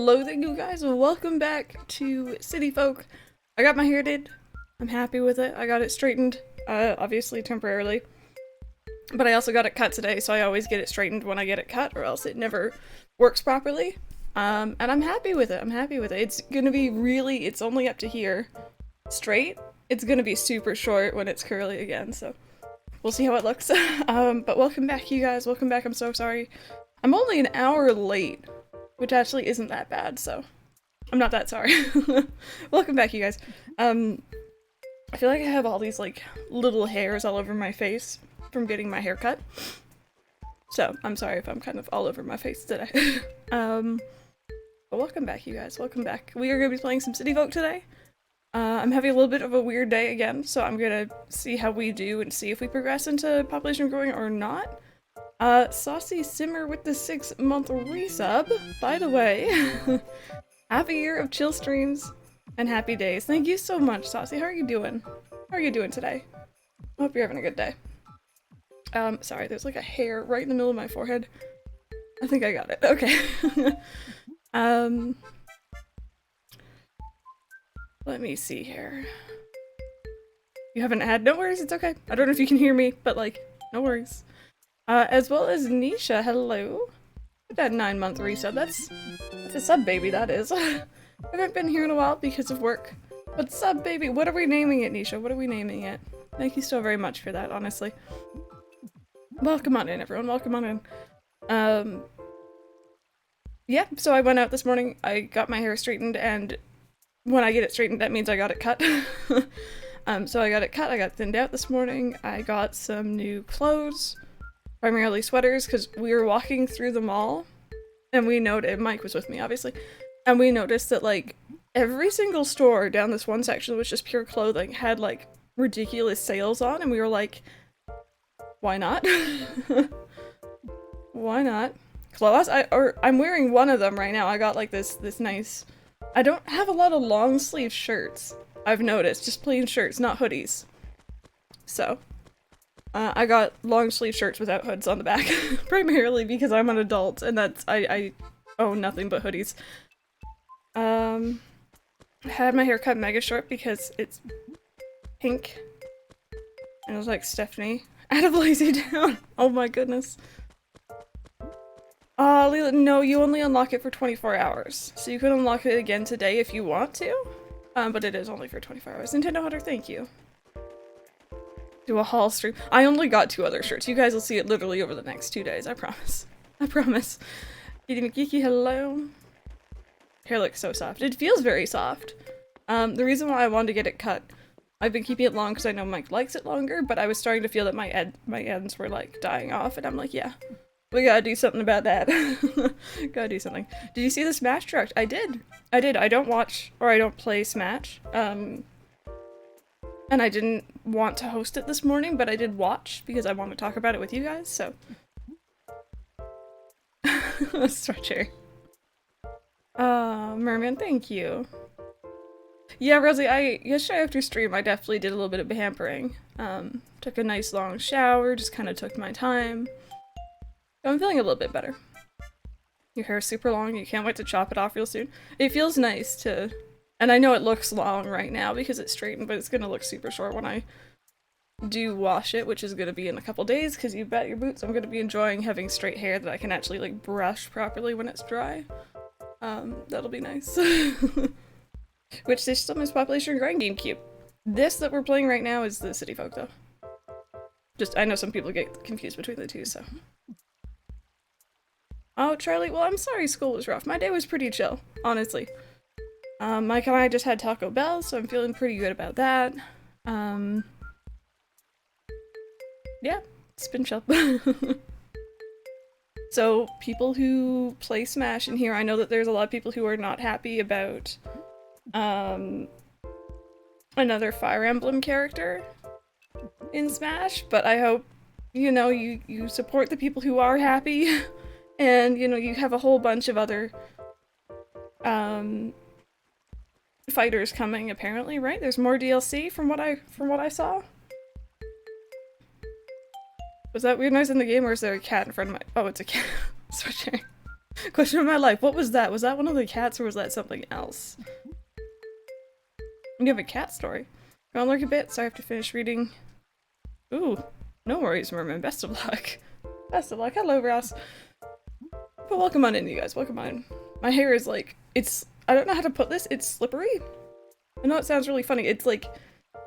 hello there, you guys. Welcome back to City Folk. I got my hair did. I'm happy with it. I got it straightened, obviously temporarily. But I also got it cut today, so I always get it straightened when I get it cut, or else it never works properly. And I'm happy with it. I'm happy with it. It's gonna be really, it's only up to here, straight. It's gonna be super short when it's curly again, so we'll see how it looks. But welcome back, you guys. Welcome back. I'm so sorry. I'm only an hour late, which actually isn't that bad, so I'm not that sorry. Welcome back, you guys. I feel like I have all these, like, little hairs all over my face from getting my hair cut. So, I'm sorry if I'm kind of all over my face today. But welcome back, you guys. Welcome back. We are going to be playing some City Folk today. I'm having a little bit of a weird day again, so I'm going to see how we do and see if we progress into population growing or not. Saucy Simmer with the 6-month resub. By the way, happy year of chill streams and happy days. Thank you so much, Saucy. How are you doing? How are you doing today? I hope you're having a good day. Sorry, there's like a hair right in the middle of my forehead. I think I got it. Okay. Let me see here. You haven't had, no worries, it's okay. I don't know if you can hear me, but like, no worries. As well as Nisha, hello. That 9-month resub, that's a sub baby, that is. I haven't been here in a while because of work. But sub baby, what are we naming it, Nisha? What are we naming it? Thank you so very much for that, honestly. Welcome on in, everyone, welcome on in. Yeah, so I went out this morning, I got my hair straightened, and when I get it straightened, that means I got it cut. So I got it cut, I got thinned out this morning, I got some new clothes. Primarily sweaters, because we were walking through the mall, and we noted, Mike was with me, obviously, and we noticed that, like, every single store down this one section, which is pure clothing, had, like, ridiculous sales on, and we were like, why not? Why not? Clothes? I'm wearing one of them right now. I got, like, this nice... I don't have a lot of long sleeve shirts, I've noticed, just plain shirts, not hoodies. So... I got long sleeve shirts without hoods on the back, primarily because I'm an adult and that's, I own nothing but hoodies. Had my hair cut mega short because it's pink. And it was like, Stephanie, out of lazy down. Oh my goodness. Leela, no, you only unlock it for 24 hours. So you can unlock it again today if you want to. But it is only for 24 hours. Nintendo Hunter, thank you. Do a haul stream. I only got 2 other shirts. You guys will see it literally over the next 2 days. I promise. I promise. Gigi McGeeky, hello. Hair looks so soft. It feels very soft. The reason why I wanted to get it cut, I've been keeping it long because I know Mike likes it longer, but I was starting to feel that my ends were like dying off, and I'm like, yeah, we gotta do something about that. Gotta do something. Did you see the Smash Direct? I did. I did. I don't watch or I don't play Smash. And I didn't want to host it this morning, but I did watch because I want to talk about it with you guys, so. Stretcher. Merman, thank you. Yeah, Rosie, yesterday after stream, I definitely did a little bit of pampering. Took a nice long shower, just kind of took my time. So I'm feeling a little bit better. Your hair's super long, you can't wait to chop it off real soon. It feels nice to... And I know it looks long right now because it's straightened, but it's gonna look super short when I do wash it, which is gonna be in a couple days, because you bet your boots I'm gonna be enjoying having straight hair that I can actually, like, brush properly when it's dry. That'll be nice. Which system is population growing? GameCube. This that we're playing right now is the City Folk, though. Just, I know some people get confused between the two, so. Oh, Charlie, well, I'm sorry school was rough. My day was pretty chill, honestly. Mike and I just had Taco Bell, so I'm feeling pretty good about that. Yeah, it's been chill. So, people who play Smash in here, I know that there's a lot of people who are not happy about, another Fire Emblem character in Smash, but I hope, you know, you support the people who are happy, and, you know, you have a whole bunch of other, fighters coming, apparently, right? There's more DLC from what I saw. Was that weird noise in the game, or is there a cat in front of my- oh, it's a cat. Switching. Question of my life. What was that? Was that one of the cats or was that something else? You have a cat story. Go on, lurk a bit, so I have to finish reading. Ooh, no worries, Merman. Best of luck. Best of luck. Hello, Ross. But welcome on in, you guys. Welcome on. My hair is like, I don't know how to put this. It's slippery. I know it sounds really funny. It's like,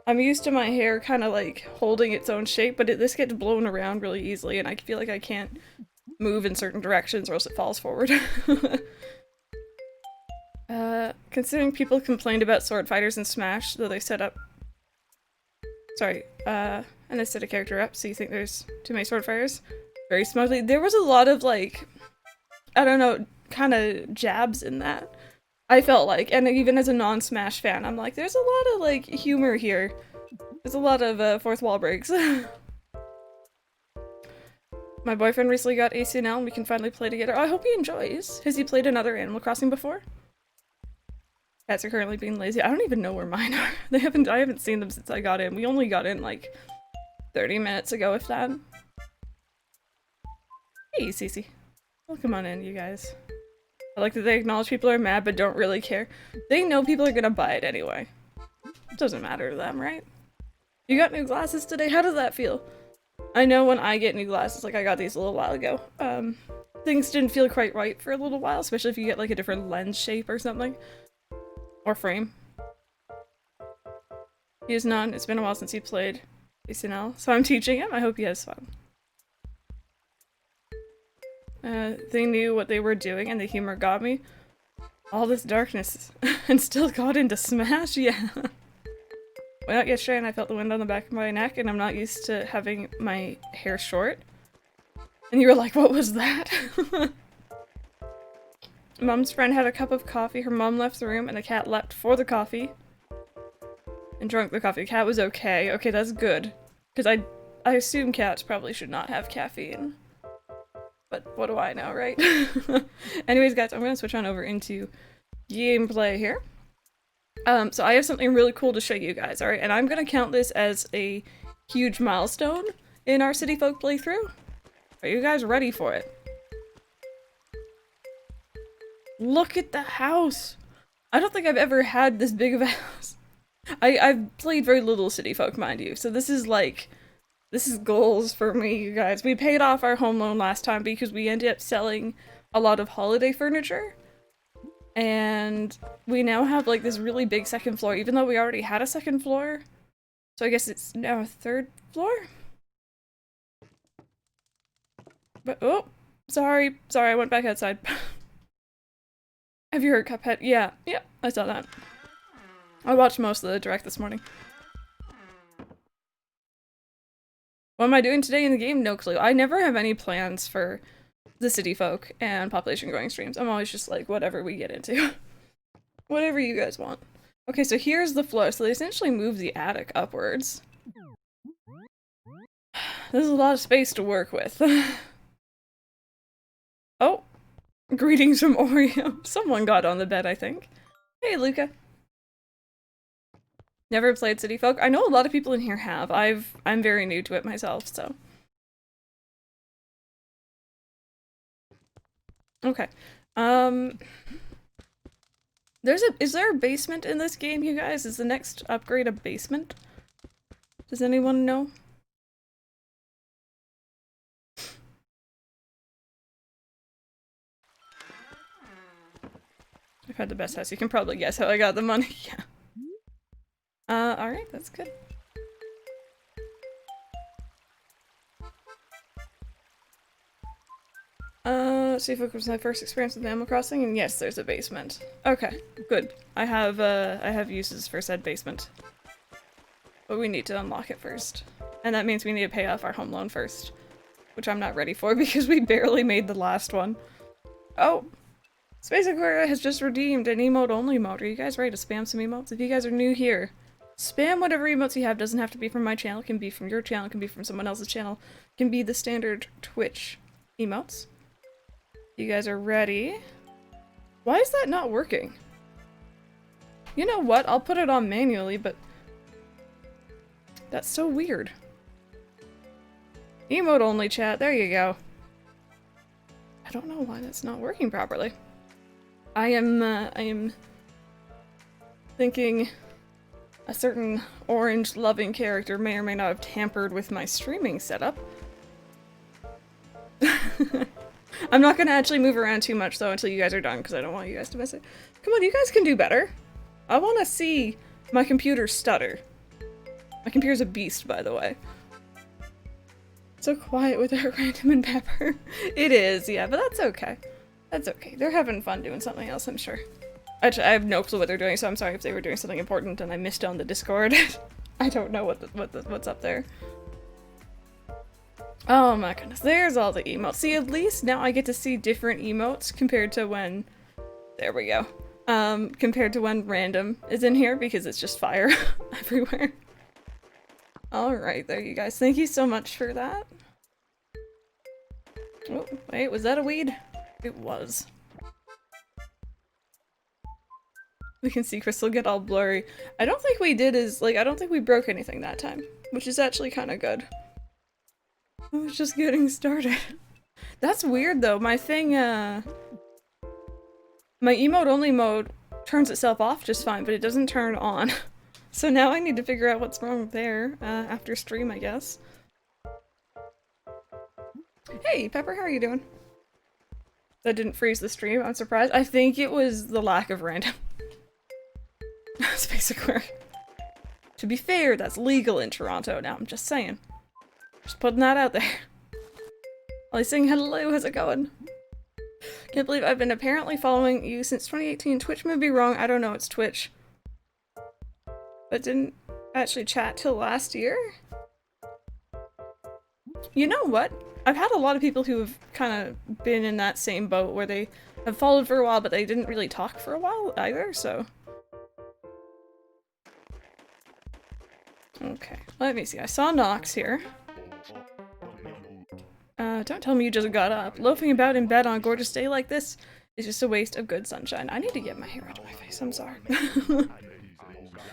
I'm used to my hair kind of like holding its own shape, but this gets blown around really easily, and I feel like I can't move in certain directions or else it falls forward. Considering people complained about sword fighters in Smash, though they set up... Sorry, and they set a character up, so you think there's too many sword fighters? Very smugly. There was a lot of, like, I don't know, kind of jabs in that. I felt like, and even as a non-Smash fan, I'm like, there's a lot of, like, humor here. There's a lot of, fourth wall breaks. My boyfriend recently got ACNL and we can finally play together. Oh, I hope he enjoys. Has he played another Animal Crossing before? Cats are currently being lazy. I don't even know where mine are. I haven't seen them since I got in. We only got in like 30 minutes ago, if that. Hey, Cece. Welcome on in, you guys. I like that they acknowledge people are mad but don't really care. They know people are gonna buy it anyway. It doesn't matter to them, right? You got new glasses today? How does that feel? I know when I get new glasses, like I got these a little while ago, things didn't feel quite right for a little while, especially if you get like a different lens shape or something. Or frame. He is none. It's been a while since he played ACNL, so I'm teaching him. I hope he has fun. They knew what they were doing and the humor got me. All this darkness and still got into Smash? Yeah. When out yesterday and I felt the wind on the back of my neck and I'm not used to having my hair short. And you were like, what was that? Mom's friend had a cup of coffee, her mom left the room, and the cat leapt for the coffee. And drank the coffee. The cat was okay. Okay, that's good. Because I assume cats probably should not have caffeine. But what do I know, right? Anyways, guys, I'm going to switch on over into gameplay here. So I have something really cool to show you guys, alright? And I'm going to count this as a huge milestone in our City Folk playthrough. Are you guys ready for it? Look at the house! I don't think I've ever had this big of a house. I've played very little City Folk, mind you, so this is like... This is goals for me, you guys. We paid off our home loan last time because we ended up selling a lot of holiday furniture. And we now have like this really big second floor, even though we already had a second floor. So I guess it's now a third floor? But, oh, sorry, I went back outside. Have you heard Cuphead? Yeah, I saw that. I watched most of the direct this morning. What am I doing today in the game? No clue. I never have any plans for the City Folk and population growing streams. I'm always just like, whatever we get into. Whatever you guys want. Okay, so here's the floor. So they essentially moved the attic upwards. There's a lot of space to work with. Oh, greetings from Oreo. Someone got on the bed, I think. Hey, Luca. Never played City Folk. I know a lot of people in here have. I'm very new to it myself, so. Okay. Is there a basement in this game, you guys? Is the next upgrade a basement? Does anyone know? I've had the best house. You can probably guess how I got the money. Yeah. Alright, that's good. See if it was my first experience with Animal Crossing, and yes, there's a basement. Okay, good. I have uses for said basement. But we need to unlock it first. And that means we need to pay off our home loan first. Which I'm not ready for because we barely made the last one. Oh! Space Aquaria has just redeemed an emote-only mode. Are you guys ready to spam some emotes? If you guys are new here, spam whatever emotes you have. Doesn't have to be from my channel. It can be from your channel. It can be from someone else's channel. It can be the standard Twitch emotes. You guys are ready? Why is that not working? You know what? I'll put it on manually, but that's so weird. Emote only chat. There you go. I don't know why that's not working properly. I am thinking a certain orange loving character may or may not have tampered with my streaming setup. I'm not gonna actually move around too much though until you guys are done because I don't want you guys to miss it. Come on, you guys can do better. I want to see my computer stutter. My computer's a beast, by the way. So quiet without Random and Pepper. It is, yeah, but that's okay. That's okay. They're having fun doing something else, I'm sure. Actually, I have no clue what they're doing, so I'm sorry if they were doing something important and I missed on the Discord. I don't know what's up there. Oh my goodness, there's all the emotes. See, at least now I get to see different emotes compared to when... There we go. Compared to when Random is in here, because it's just fire everywhere. Alright, there you guys. Thank you so much for that. Oh, wait, was that a weed? It was. We can see Crystal get all blurry. I don't think we did I don't think we broke anything that time, which is actually kind of good. I was just getting started. That's weird though, my thing, my emote only mode turns itself off just fine, but it doesn't turn on. So now I need to figure out what's wrong there, after stream, I guess. Hey, Pepper, how are you doing? That didn't freeze the stream, I'm surprised. I think it was the lack of random. Space Aquarium. To be fair, that's legal in Toronto now, I'm just saying. Just putting that out there. Ollie saying hello, how's it going? Can't believe I've been apparently following you since 2018. Twitch may be wrong, I don't know, it's Twitch. But didn't actually chat till last year? You know what? I've had a lot of people who have kind of been in that same boat where they have followed for a while but they didn't really talk for a while either, so... Okay, let me see. I saw Nox here. Don't tell me you just got up. Loafing about in bed on a gorgeous day like this is just a waste of good sunshine. I need to get my hair out of my face, I'm sorry.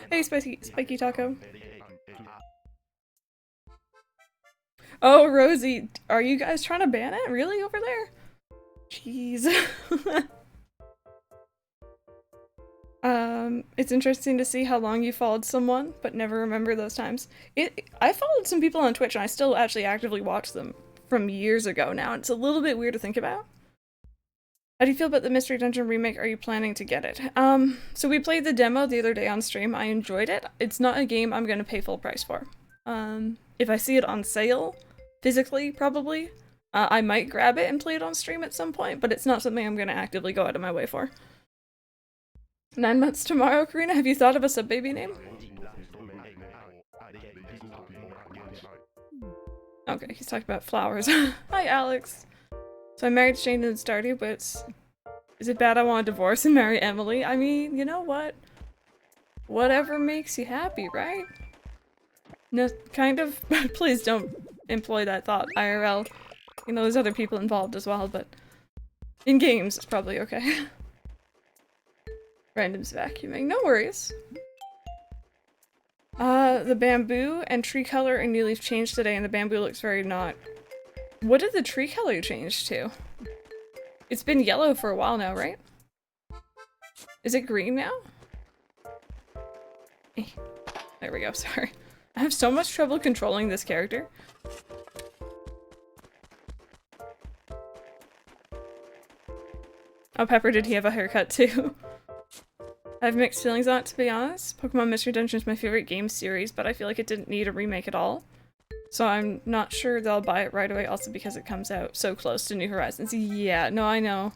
Hey, Spiky Taco. Oh, Rosie, are you guys trying to ban it? Really, over there? Jeez. It's interesting to see how long you followed someone, but never remember those times. I followed some people on Twitch and I still actually actively watch them from years ago now. It's a little bit weird to think about. How do you feel about the Mystery Dungeon remake? Are you planning to get it? So we played the demo the other day on stream. I enjoyed it. It's not a game I'm gonna pay full price for. If I see it on sale, physically, probably, I might grab it and play it on stream at some point, but it's not something I'm gonna actively go out of my way for. 9 months tomorrow, Karina. Have you thought of a sub-baby name? Okay, he's talking about flowers. Hi, Alex. So I married Shane and Stardy, but is it bad I want a divorce and marry Emily? I mean, you know what? Whatever makes you happy, right? No, kind of. Please don't employ that thought, IRL. You know, there's other people involved as well, but in games, it's probably okay. Random's vacuuming. No worries. The bamboo and tree color and new leaf changed today, and the bamboo looks very not... What did the tree color change to? It's been yellow for a while now, right? Is it green now? There we go, sorry. I have so much trouble controlling this character. Oh, Pepper, did he have a haircut too? I have mixed feelings on it, to be honest. Pokemon Mystery Dungeon is my favorite game series, but I feel like it didn't need a remake at all. So I'm not sure they'll buy it right away, also because it comes out so close to New Horizons. Yeah, no, I know.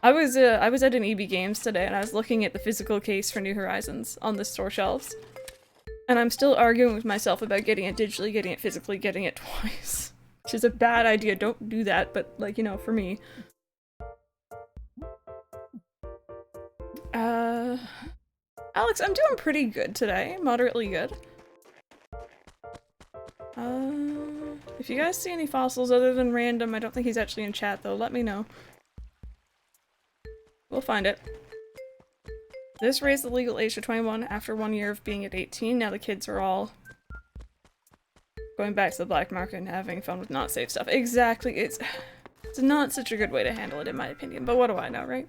I was at an EB Games today, and I was looking at the physical case for New Horizons on the store shelves. And I'm still arguing with myself about getting it digitally, getting it physically, getting it twice. Which is a bad idea, don't do that, but, like, you know, for me. Alex, I'm doing pretty good today. Moderately good. If you guys see any fossils other than random, I don't think he's actually in chat though, let me know. We'll find it. This raised the legal age to 21 after 1 year of being at 18. Now the kids are all going back to the black market and having fun with not safe stuff. Exactly, It's not such a good way to handle it in my opinion, but what do I know, right?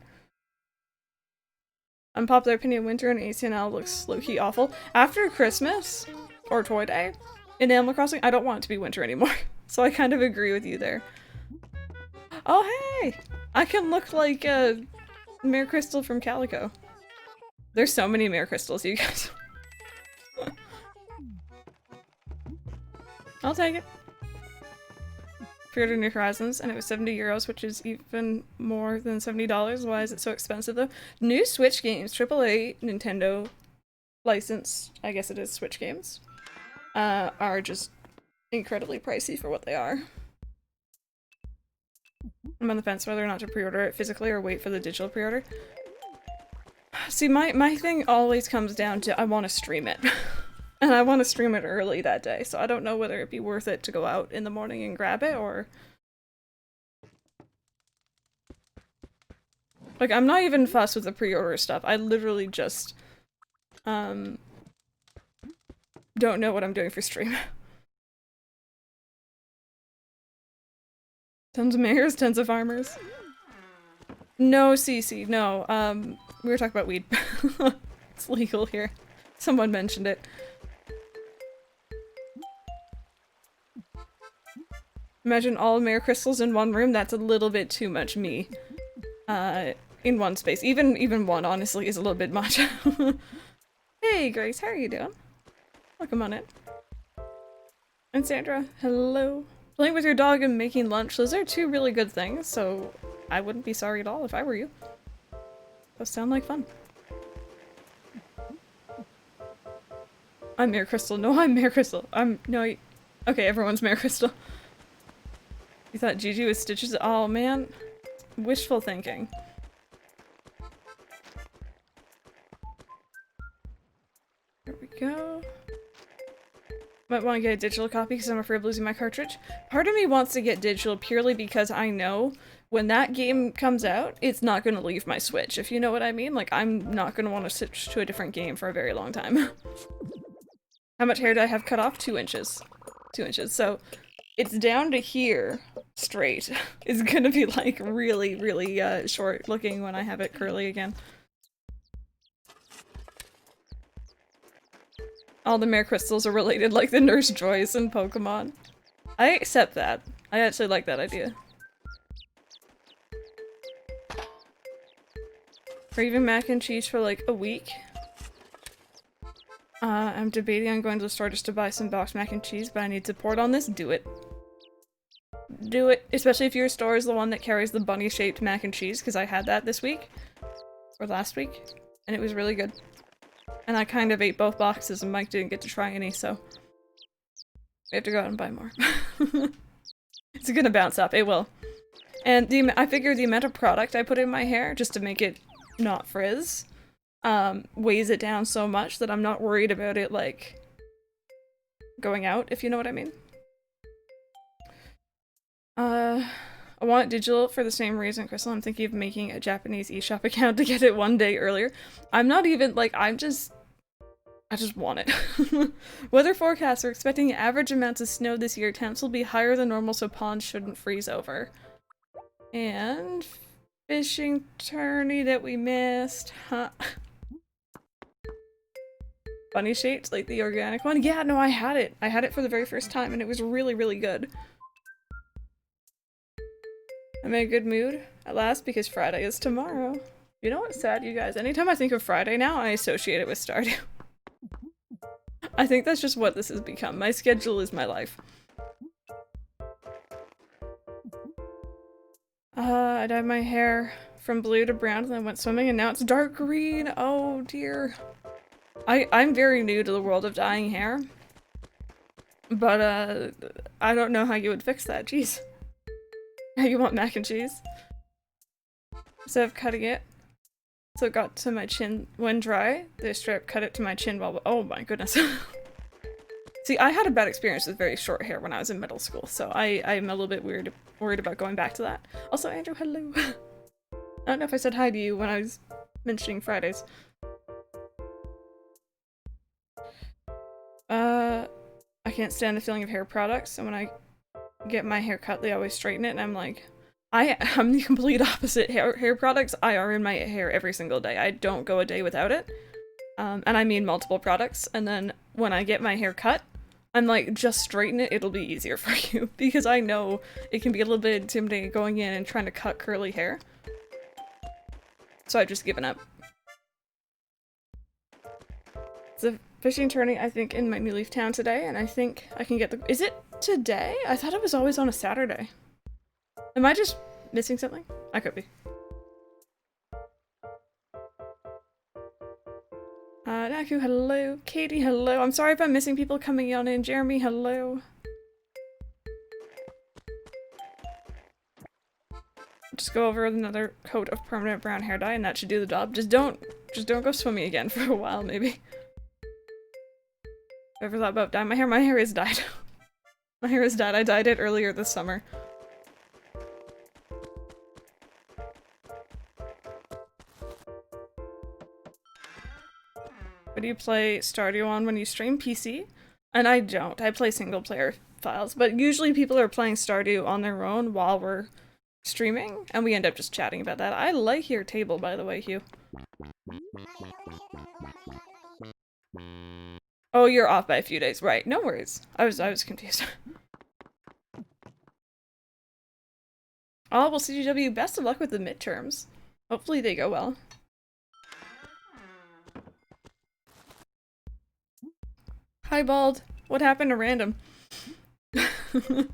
Unpopular opinion, winter in ACNL looks low-key awful. After Christmas, or Toy Day, in Animal Crossing, I don't want it to be winter anymore. So I kind of agree with you there. Oh hey! I can look like Mare Crystal from Calico. There's so many Mare Crystals, you guys. I'll take it. Pre-ordered New Horizons and it was 70 euros, which is even more than $70. Why is it so expensive though? New Switch games, AAA Nintendo licensed, I guess it is Switch games, are just incredibly pricey for what they are. I'm on the fence whether or not to pre-order it physically or wait for the digital pre-order. See, my thing always comes down to I want to stream it. And I want to stream it early that day, so I don't know whether it'd be worth it to go out in the morning and grab it, or... Like, I'm not even fussed with the pre-order stuff. I literally just, don't know what I'm doing for stream. Tons of mayors, tons of farmers. No, Cece, no. We were talking about weed. It's legal here. Someone mentioned it. Imagine all Mare Crystals in one room, that's a little bit too much me. In one space. Even one, honestly, is a little bit much. Hey, Grace, how are you doing? Welcome on in. And Sandra, hello. Playing with your dog and making lunch, those are two really good things, so I wouldn't be sorry at all if I were you. Those sound like fun. I'm Mare Crystal. No, I'm Mare Crystal. No, okay, everyone's Mare Crystal. You thought Gigi was Stitches? Oh man. Wishful thinking. There we go. Might want to get a digital copy because I'm afraid of losing my cartridge. Part of me wants to get digital purely because I know when that game comes out, it's not going to leave my Switch, if you know what I mean. Like, I'm not going to want to switch to a different game for a very long time. How much hair did I have cut off? 2 inches. 2 inches. So it's down to here straight. It's gonna be like really, really short looking when I have it curly again. All the Mare Crystals are related like the Nurse Joys in Pokemon. I accept that. I actually like that idea. Craving mac and cheese for like a week. I'm debating on going to the store just to buy some boxed mac and cheese, but I need support on this. Do it. Do it. Especially if your store is the one that carries the bunny-shaped mac and cheese, because I had that this week. Or last week. And it was really good. And I kind of ate both boxes and Mike didn't get to try any, so... we have to go out and buy more. It's gonna bounce up. It will. And I figure the amount of product I put in my hair, just to make it not frizz, weighs it down so much that I'm not worried about it, like, going out, if you know what I mean. I want it digital for the same reason, Crystal. I'm thinking of making a Japanese eShop account to get it one day earlier. I'm not even, like, I just want it. Weather forecasts are expecting average amounts of snow this year. Temps will be higher than normal, so ponds shouldn't freeze over. And fishing tourney that we missed, huh? Bunny shaped, like the organic one? Yeah, no, I had it. I had it for the very first time and it was really, really good. I'm in a good mood at last because Friday is tomorrow. You know what's sad, you guys? Anytime I think of Friday now, I associate it with Stardew. I think that's just what this has become. My schedule is my life. I dyed my hair from blue to brown and then went swimming and now it's dark green. Oh dear. I'm very new to the world of dyeing hair. But I don't know how you would fix that, jeez. How you want mac and cheese? Instead of cutting it, so it got to my chin when dry, the strip cut it to my chin while- oh my goodness. See, I had a bad experience with very short hair when I was in middle school, so I'm a little bit worried about going back to that. Also, Andrew, hello. I don't know if I said hi to you when I was mentioning Fridays. I can't stand the feeling of hair products, and when I get my hair cut, they always straighten it, and I'm like, I'm the complete opposite. Hair products, I are in my hair every single day. I don't go a day without it. And I mean multiple products. And then when I get my hair cut, I'm like, just straighten it, it'll be easier for you. Because I know it can be a little bit intimidating going in and trying to cut curly hair. So I've just given up. It's a fishing tourney, I think, in my New Leaf town today, and I think I can get the- Is it today? I thought it was always on a Saturday. Am I just missing something? I could be. Naku, hello. Katie, hello. I'm sorry if I'm missing people coming on in. Jeremy, hello. Just go over with another coat of permanent brown hair dye and that should do the job. Just don't go swimming again for a while, maybe. Ever thought about dyeing my hair? My hair is dyed. My hair is dyed. I dyed it earlier this summer. What do you play Stardew on when you stream? PC? And I don't. I play single player files, but usually people are playing Stardew on their own while we're streaming, and we end up just chatting about that. I like your table, by the way, Hugh. Oh, you're off by a few days. Right, no worries. I was confused. Oh, well, CGW, best of luck with the midterms. Hopefully they go well. Hi, Bald. What happened to random? At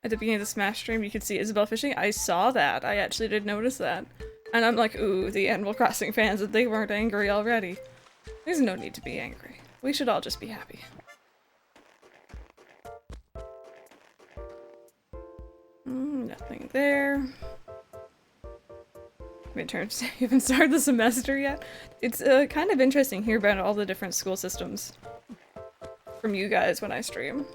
the beginning of the Smash stream, you could see Isabel fishing. I saw that. I actually did notice that. And I'm like, ooh, the Animal Crossing fans, that they weren't angry already. There's no need to be angry. We should all just be happy. Nothing there. Midterms. You haven't started the semester yet? It's kind of interesting here about all the different school systems from you guys when I stream.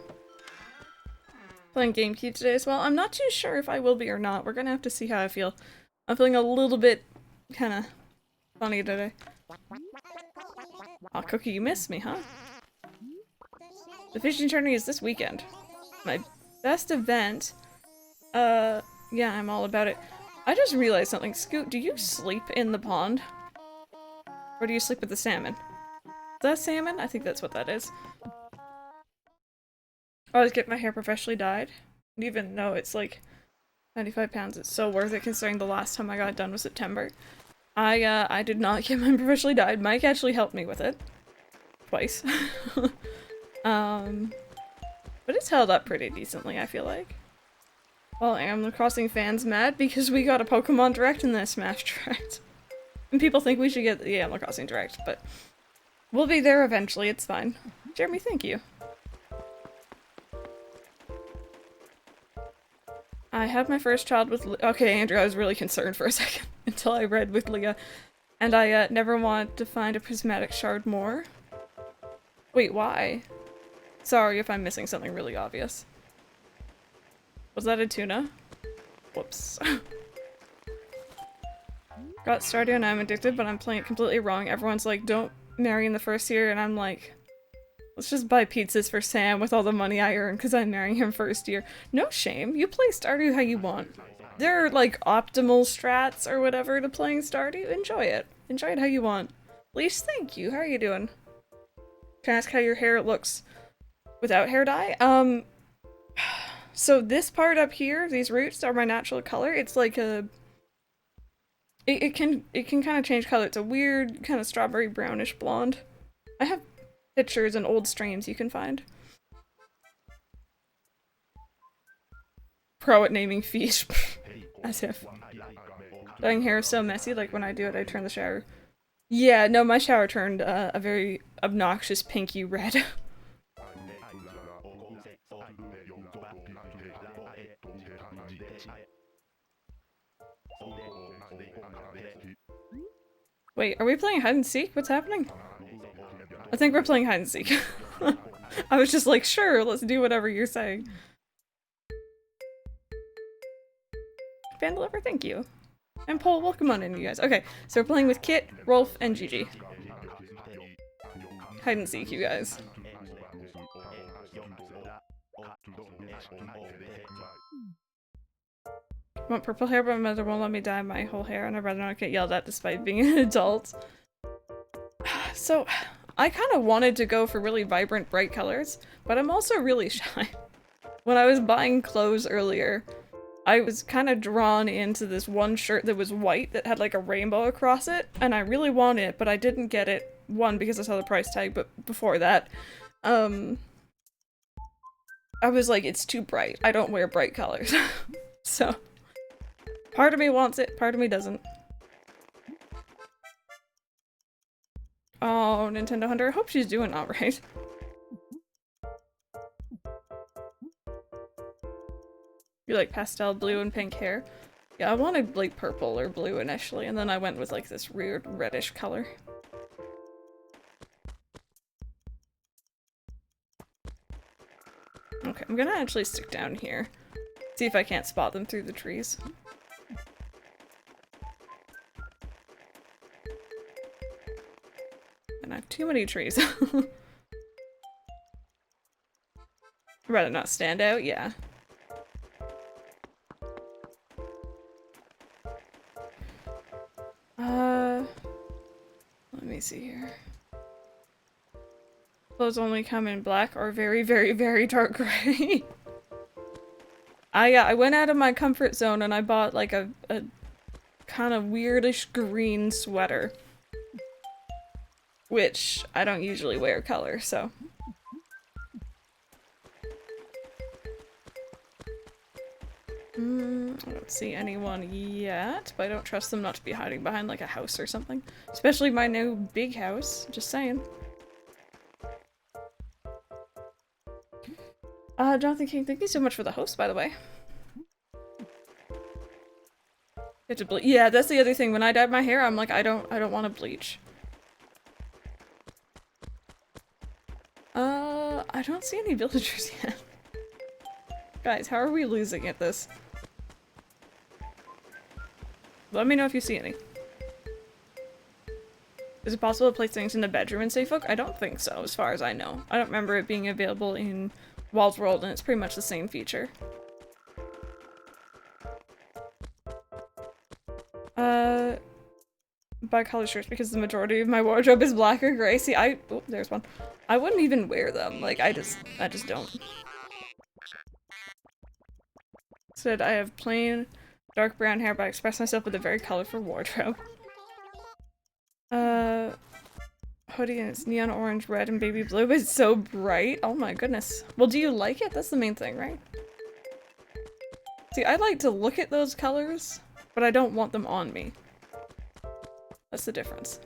Playing GameCube today as well. I'm not too sure if I will be or not. We're gonna have to see how I feel. I'm feeling a little bit kind of funny today. Aw, Cookie, you missed me, huh? The fishing tourney is this weekend. My best event. Yeah, I'm all about it. I just realized something. Scoot, do you sleep in the pond? Or do you sleep with the salmon? Is that salmon? I think that's what that is. I always get my hair professionally dyed. And even though it's like 95 pounds, it's so worth it considering the last time I got it done was September. I did not get mine professionally dyed. Mike actually helped me with it. Twice. But it's held up pretty decently, I feel like. Well, Animal Crossing fans mad because we got a Pokemon Direct and then a Smash Direct. And people think we should get the Animal Crossing Direct, but we'll be there eventually, it's fine. Jeremy, thank you. I had my first child with okay, Andrew, I was really concerned for a second until I read with Leah. And I never want to find a prismatic shard more. Wait, why? Sorry if I'm missing something really obvious. Was that a tuna? Whoops. Got Stardew and I'm addicted, but I'm playing it completely wrong. Everyone's like, don't marry in the first year, and I'm like, let's just buy pizzas for Sam with all the money I earn because I'm marrying him first year. No shame. You play Stardew how you want. There are like optimal strats or whatever to playing Stardew. Enjoy it. Enjoy it how you want. Leash, thank you. How are you doing? Can I ask how your hair looks without hair dye? So this part up here, these roots are my natural color. It's like a... It can kind of change color. It's a weird kind of strawberry brownish blonde. I have pictures and old streams you can find. Pro at naming fish. As if. Dyeing hair is so messy, like when I do it I turn the shower. Yeah, no, my shower turned a very obnoxious pinky red. Wait, are we playing hide and seek? What's happening? I think we're playing hide and seek. I was just like, sure, let's do whatever you're saying. Vandaliver, thank you. And Paul, welcome on in, you guys. Okay, so we're playing with Kit, Rolf, and Gigi. Hide and seek, you guys. I want purple hair, but my mother won't let me dye my whole hair, and I'd rather not get yelled at despite being an adult. So, I kind of wanted to go for really vibrant, bright colors, but I'm also really shy. When I was buying clothes earlier, I was kind of drawn into this one shirt that was white that had like a rainbow across it, and I really wanted it, but I didn't get it. One, because I saw the price tag, but before that, I was like, it's too bright. I don't wear bright colors. So, part of me wants it, part of me doesn't. Oh, Nintendo Hunter, I hope she's doing alright. You like pastel blue and pink hair? Yeah, I wanted like purple or blue initially, and then I went with like this weird reddish color. Okay, I'm gonna actually stick down here. See if I can't spot them through the trees. And I have too many trees. I'd rather not stand out, yeah. Let me see here. Clothes only come in black or very, very, very dark gray. I went out of my comfort zone and I bought like a kind of weirdish green sweater. Which I don't usually wear color, so. I don't see anyone yet, but I don't trust them not to be hiding behind like a house or something. Especially my new big house, just saying. Jonathan King, thank you so much for the host, by the way. Yeah, that's the other thing. When I dyed my hair, I'm like, I don't want to bleach. I don't see any villagers yet. Guys, how are we losing at this? Let me know if you see any. Is it possible to place things in the bedroom in Safe-Folk? I don't think so, as far as I know. I don't remember it being available in Wild's World, and it's pretty much the same feature. Buy color shirts because the majority of my wardrobe is black or gray. See, oh, there's one. I wouldn't even wear them. Like, I just don't. Said I have plain dark brown hair, but I express myself with a very colorful wardrobe. Hoodie and it's neon orange, red, and baby blue, but it's so bright. Oh my goodness. Well, do you like it? That's the main thing, right? See, I like to look at those colors, but I don't want them on me. That's the difference.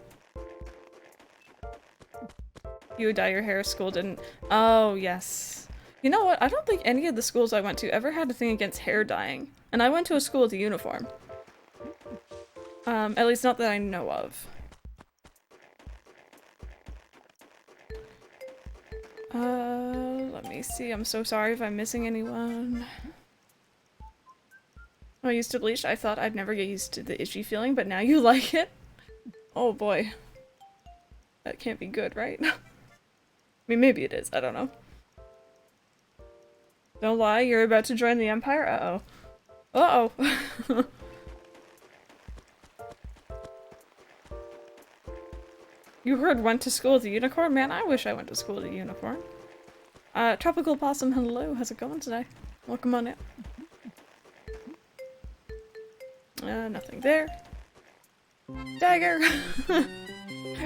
You would dye your hair, school didn't. Oh, yes. You know what? I don't think any of the schools I went to ever had a thing against hair dyeing. And I went to a school with a uniform. At least not that I know of. Let me see. I'm so sorry if I'm missing anyone. When I used to bleach, I thought I'd never get used to the itchy feeling, but now you like it? Oh boy. That can't be good, right? I mean, maybe it is. I don't know. Don't lie, you're about to join the Empire? Uh-oh. Uh-oh. You heard went to school with a unicorn? Man, I wish I went to school with a unicorn. Tropical Possum, hello. How's it going today? Welcome on in. Nothing there. Dagger!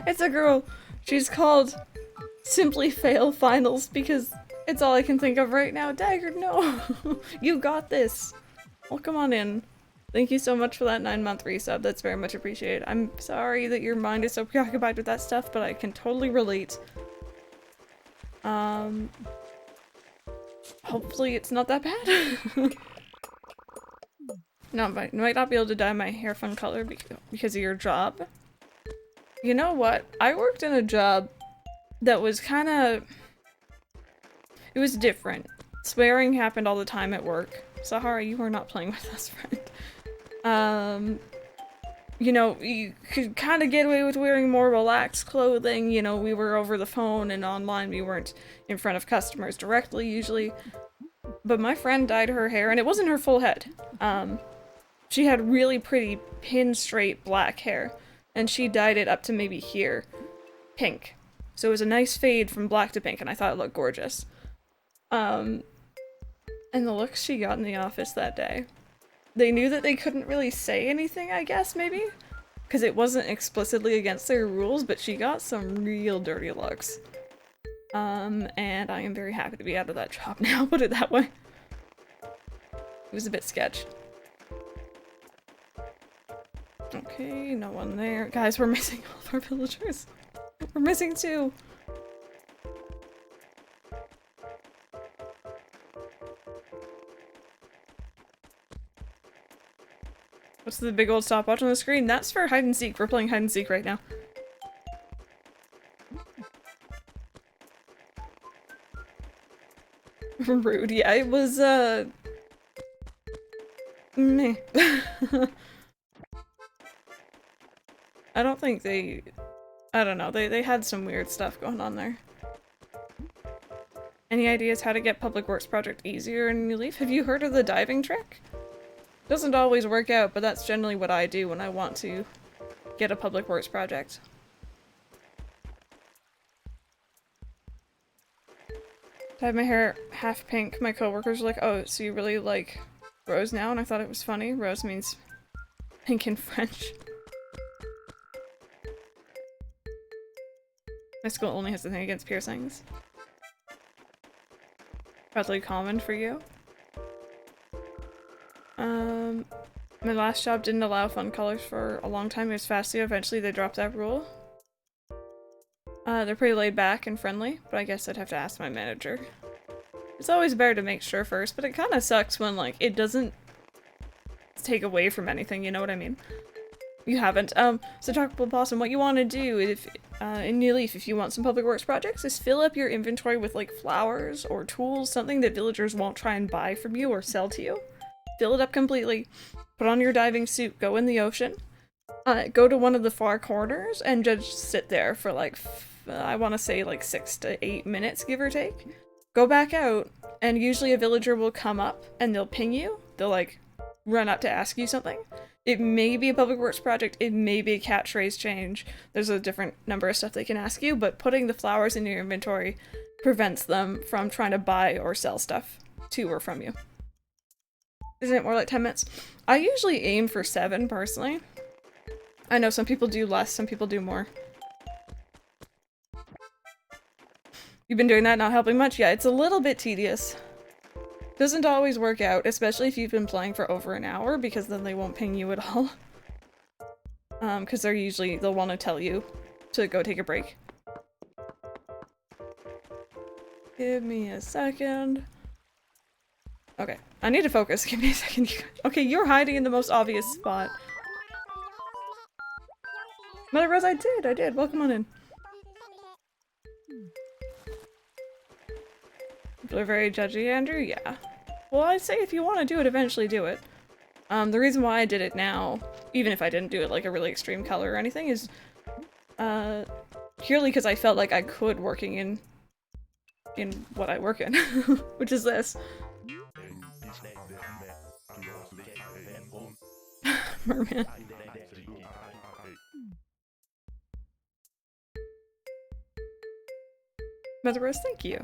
It's a girl. She's called Simply Fail Finals because it's all I can think of right now. Dagger, no! You got this! Welcome on in. Thank you so much for that 9-month resub. That's very much appreciated. I'm sorry that your mind is so preoccupied with that stuff, but I can totally relate. Hopefully it's not that bad. No, but I might not be able to dye my hair fun color because of your job. You know what? I worked in a job that was kind of... It was different. Swearing happened all the time at work. Sahara, you are not playing with us, friend. You know, you could kind of get away with wearing more relaxed clothing. You know, we were over the phone and online. We weren't in front of customers directly, usually. But my friend dyed her hair, and it wasn't her full head. She had really pretty pin straight black hair, and she dyed it up to maybe here, pink. So it was a nice fade from black to pink, and I thought it looked gorgeous. And the looks she got in the office that day. They knew that they couldn't really say anything, I guess, maybe? Because it wasn't explicitly against their rules, but she got some real dirty looks. And I am very happy to be out of that job now, put it that way. It was a bit sketch. Okay, no one there. Guys, we're missing all of our villagers. We're missing 2. What's the big old stopwatch on the screen? That's for hide and seek. We're playing hide and seek right now. Rude. Yeah, it was, meh. I don't think they... I don't know. They had some weird stuff going on there. Any ideas how to get public works project easier in New Leaf? Have you heard of the diving trick? Doesn't always work out, but that's generally what I do when I want to get a public works project. I have my hair half pink. My coworkers were like, oh, so you really like Rose now? And I thought it was funny. Rose means pink in French. My school only has a thing against piercings. Probably common for you. My last job didn't allow fun colors for a long time. It was Fastio. Eventually they dropped that rule. They're pretty laid back and friendly, but I guess I'd have to ask my manager. It's always better to make sure first, but it kind of sucks when, like, it doesn't take away from anything, you know what I mean? You haven't. So Talkable Blossom, what you want to do if, in New Leaf, if you want some public works projects, is fill up your inventory with, like, flowers or tools, something that villagers won't try and buy from you or sell to you. Fill it up completely. Put on your diving suit, go in the ocean, go to one of the far corners, and just sit there for, like, I want to say, like, 6 to 8 minutes, give or take. Go back out, and usually a villager will come up, and they'll ping you. They'll, like, run up to ask you something. It may be a public works project, it may be a catchphrase change. There's a different number of stuff they can ask you, but putting the flowers in your inventory prevents them from trying to buy or sell stuff to or from you. Isn't it more like 10 minutes? I usually aim for 7, personally. I know some people do less, some people do more. You've been doing that, not helping much? Yeah, it's a little bit tedious. Doesn't always work out, especially if you've been playing for over an hour, because then they won't ping you at all. Because they'll want to tell you to go take a break. Give me a second. Okay, I need to focus. Give me a second. Okay, you're hiding in the most obvious spot. Mother Rose, I did. Welcome on in. People are very judgy, Andrew? Yeah. Well, I'd say if you want to do it, eventually do it. The reason why I did it now, even if I didn't do it like a really extreme color or anything, is purely because I felt like I could working in what I work in, which is this. Merman. Mother Rose, thank you.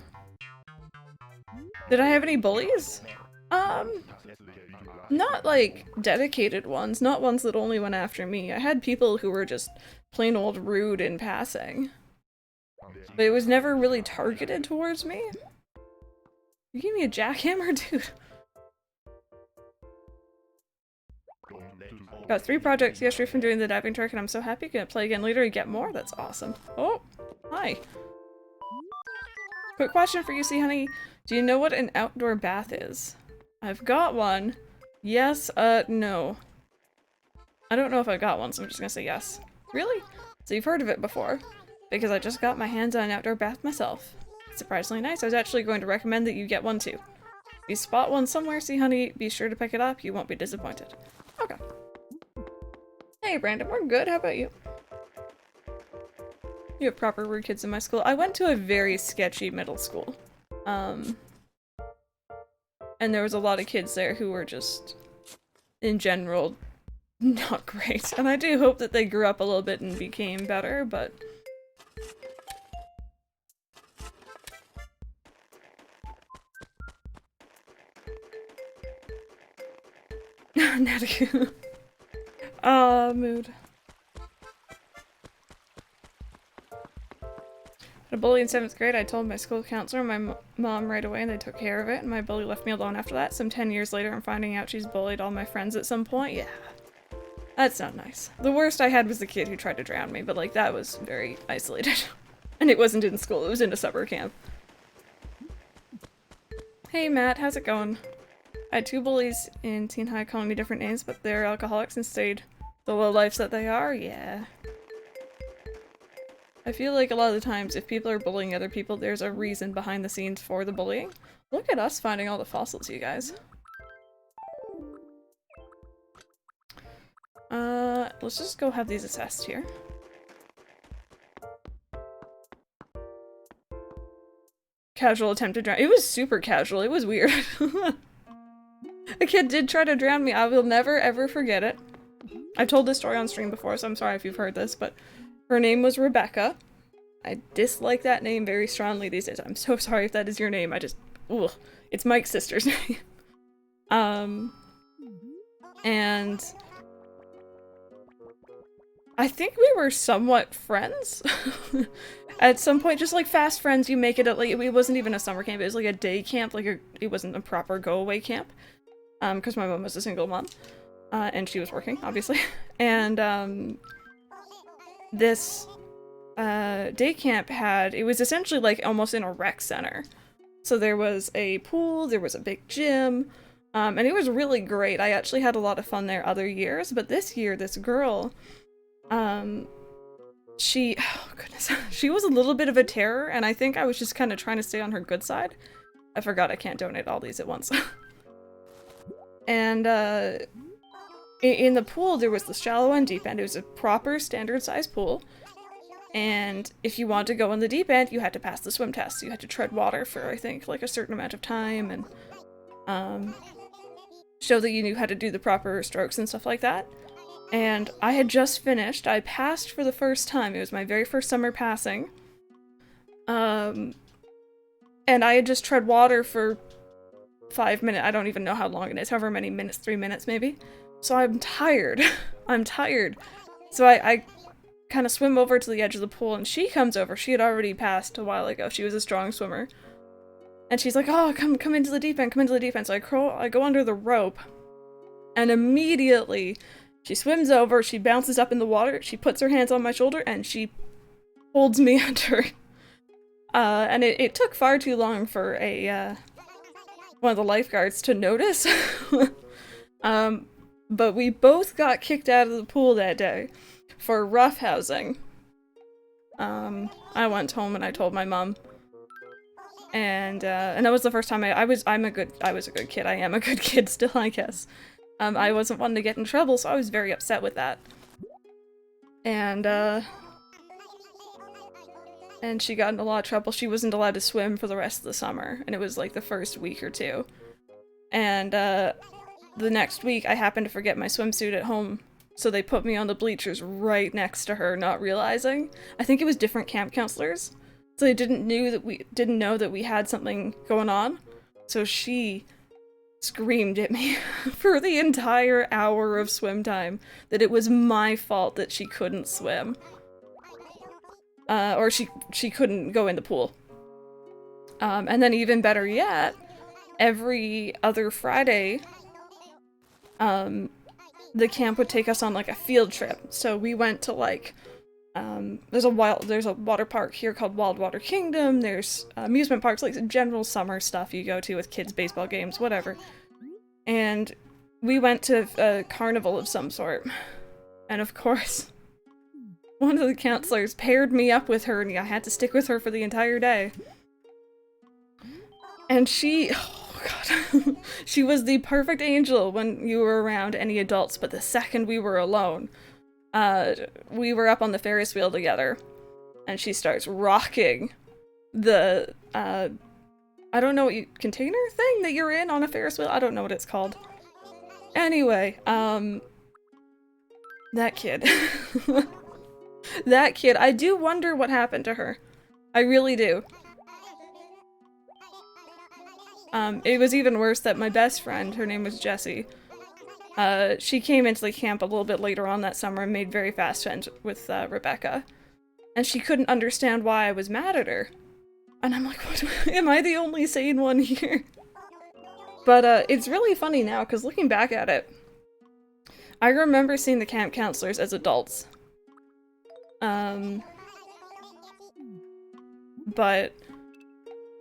Did I have any bullies? Not like dedicated ones, not ones that only went after me. I had people who were just plain old rude in passing. But it was never really targeted towards me. You gave me a jackhammer, dude. Got 3 projects yesterday from doing the diving trick and I'm so happy. Gonna play again later and get more? That's awesome. Oh, hi. Quick question for you, see honey. Do you know what an outdoor bath is? I've got one. Yes, no. I don't know if I got one, so I'm just gonna say yes. Really? So you've heard of it before. Because I just got my hands on an outdoor bath myself. It's surprisingly nice. I was actually going to recommend that you get one too. If you spot one somewhere, see honey, be sure to pick it up. You won't be disappointed. Okay. Hey Brandon, we're good. How about you? You have proper rude kids in my school. I went to a very sketchy middle school. And there was a lot of kids there who were just in general, not great. And I do hope that they grew up a little bit and became better, but... Nataku. Mood. A bully in 7th grade, I told my school counselor and my mom right away and they took care of it, and my bully left me alone after that. Some 10 years later I'm finding out she's bullied all my friends at some point. Yeah. That's not nice. The worst I had was the kid who tried to drown me, but like that was very isolated. And it wasn't in school, it was in a summer camp. Hey Matt, how's it going? I had 2 bullies in teen high calling me different names, but they're alcoholics and stayed the lowlifes that they are. Yeah. I feel like a lot of the times if people are bullying other people, there's a reason behind the scenes for the bullying. Look at us finding all the fossils, you guys. Let's just go have these assessed here. Casual attempt to drown. It was super casual. It was weird. A kid did try to drown me. I will never ever forget it. I've told this story on stream before, so I'm sorry if you've heard this, but her name was Rebecca. I dislike that name very strongly these days. I'm so sorry if that is your name. I just... Ugh. It's Mike's sister's name. And... I think we were somewhat friends. At some point, just like fast friends, you make it at like... It wasn't even a summer camp, it was like a day camp, like it wasn't a proper go-away camp. Because my mom was a single mom. And she was working, obviously. And, this... day camp it was essentially like almost in a rec center. So there was a pool, there was a big gym, and it was really great. I actually had a lot of fun there other years, but this year, this girl, oh goodness, she was a little bit of a terror, and I think I was just kind of trying to stay on her good side. I forgot I can't donate all these at once. And, in the pool, there was the shallow and deep end. It was a proper standard size pool. And if you wanted to go in the deep end, you had to pass the swim test. You had to tread water for, I think, like a certain amount of time and show that you knew how to do the proper strokes and stuff like that. And I had just finished. I passed for the first time. It was my very first summer passing. And I had just tread water for 5 minutes. I don't even know how long it is. However many minutes, 3 minutes maybe. So I'm tired. I'm tired. So I kind of swim over to the edge of the pool, and she comes over. She had already passed a while ago. She was a strong swimmer. And she's like, oh, come into the deep end, come into the deep end. So I go under the rope, and immediately she swims over, she bounces up in the water, she puts her hands on my shoulder, and she holds me under. And it took far too long for one of the lifeguards to notice. But we both got kicked out of the pool that day for roughhousing. I went home and I told my mom, and that was the first time I was a good kid. I am a good kid still, I guess. I wasn't one to get in trouble, so I was very upset with that. And she got in a lot of trouble. She wasn't allowed to swim for the rest of the summer, and it was like the first week or two. And the next week, I happened to forget my swimsuit at home. So they put me on the bleachers right next to her, not realizing. I think it was different camp counselors. So they didn't know that we had something going on. So she screamed at me for the entire hour of swim time that it was my fault that she couldn't swim. Or she couldn't go in the pool. And then even better yet, every other Friday, the camp would take us on like a field trip. So we went to like, there's a water park here called Wild Water Kingdom. There's amusement parks, like general summer stuff you go to with kids, baseball games, whatever. And we went to a carnival of some sort. And of course, one of the counselors paired me up with her, and I had to stick with her for the entire day. And oh god, she was the perfect angel when you were around any adults, but the second we were alone, we were up on the Ferris wheel together, and she starts rocking the, I don't know container thing that you're in on a Ferris wheel? I don't know what it's called. Anyway, that kid. That kid, I do wonder what happened to her. I really do. It was even worse that my best friend, her name was Jessie, she came into the camp a little bit later on that summer and made very fast friends with Rebecca. And she couldn't understand why I was mad at her. And I'm like, what? Am I the only sane one here? But it's really funny now, because looking back at it, I remember seeing the camp counselors as adults. But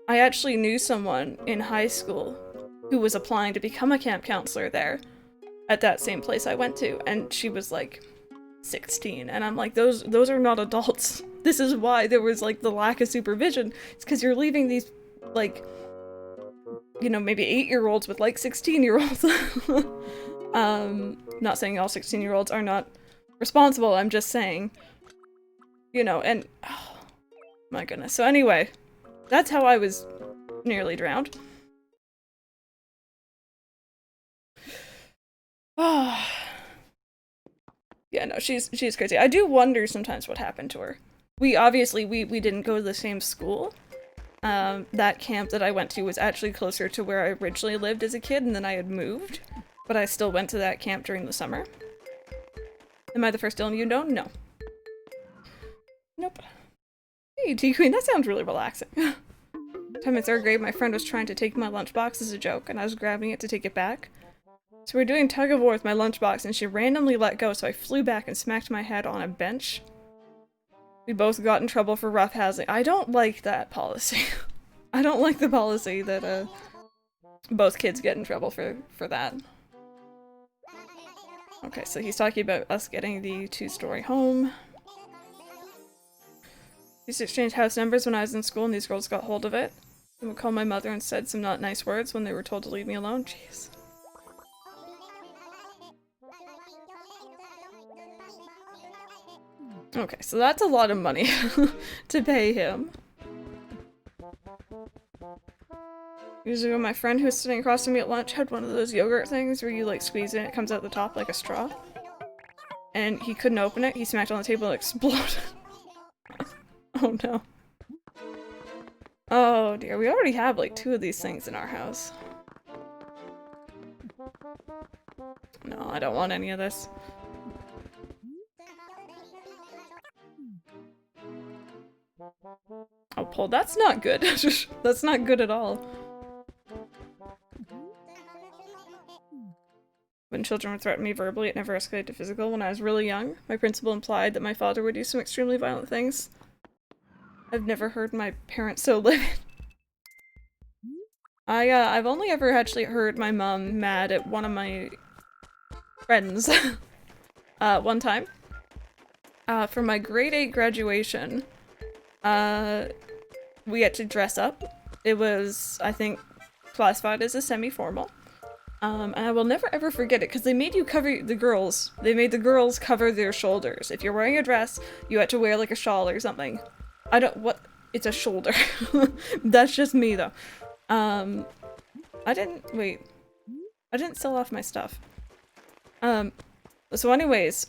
I actually knew someone in high school who was applying to become a camp counselor there at that same place I went to, and she was like 16, and I'm like, those are not adults. This is why there was like the lack of supervision. It's because you're leaving these like, you know, maybe 8-year-olds with like 16-year-olds. Not saying all 16-year-olds are not responsible, I'm just saying, you know, and oh my goodness. So anyway, that's how I was nearly drowned. Oh. Yeah, no, she's crazy. I do wonder sometimes what happened to her. We obviously, we didn't go to the same school. That camp that I went to was actually closer to where I originally lived as a kid, and then I had moved. But I still went to that camp during the summer. Am I the first Dylan you know? No. Nope. Hey, T-Queen, that sounds really relaxing. Time in 3rd grade, my friend was trying to take my lunchbox as a joke, and I was grabbing it to take it back. So we were doing tug of war with my lunchbox, and she randomly let go, so I flew back and smacked my head on a bench. We both got in trouble for roughhousing. I don't like that policy. I don't like the policy that, both kids get in trouble for that. Okay, so he's talking about us getting the 2-story home. We used to exchange house numbers when I was in school, and these girls got hold of it. They would call my mother and said some not nice words when they were told to leave me alone. Jeez. Okay, so that's a lot of money to pay him. Years ago, my friend who was sitting across from me at lunch had one of those yogurt things where you like squeeze it and it comes out the top like a straw. And he couldn't open it, he smacked on the table and exploded. Oh no. Oh dear, we already have like 2 of these things in our house. No, I don't want any of this. Oh, Paul, that's not good. That's not good at all. When children would threaten me verbally, it never escalated to physical. When I was really young, my principal implied that my father would do some extremely violent things. I've never heard my parents so livid. I've only ever actually heard my mom mad at one of my friends. One time. For my grade 8 graduation, we had to dress up. It was, I think, classified as a semi-formal. And I will never ever forget it, because they made you cover the girls. They made the girls cover their shoulders. If you're wearing a dress, you had to wear like a shawl or something. I don't, what? It's a shoulder. That's just me though. I didn't sell off my stuff. So anyways,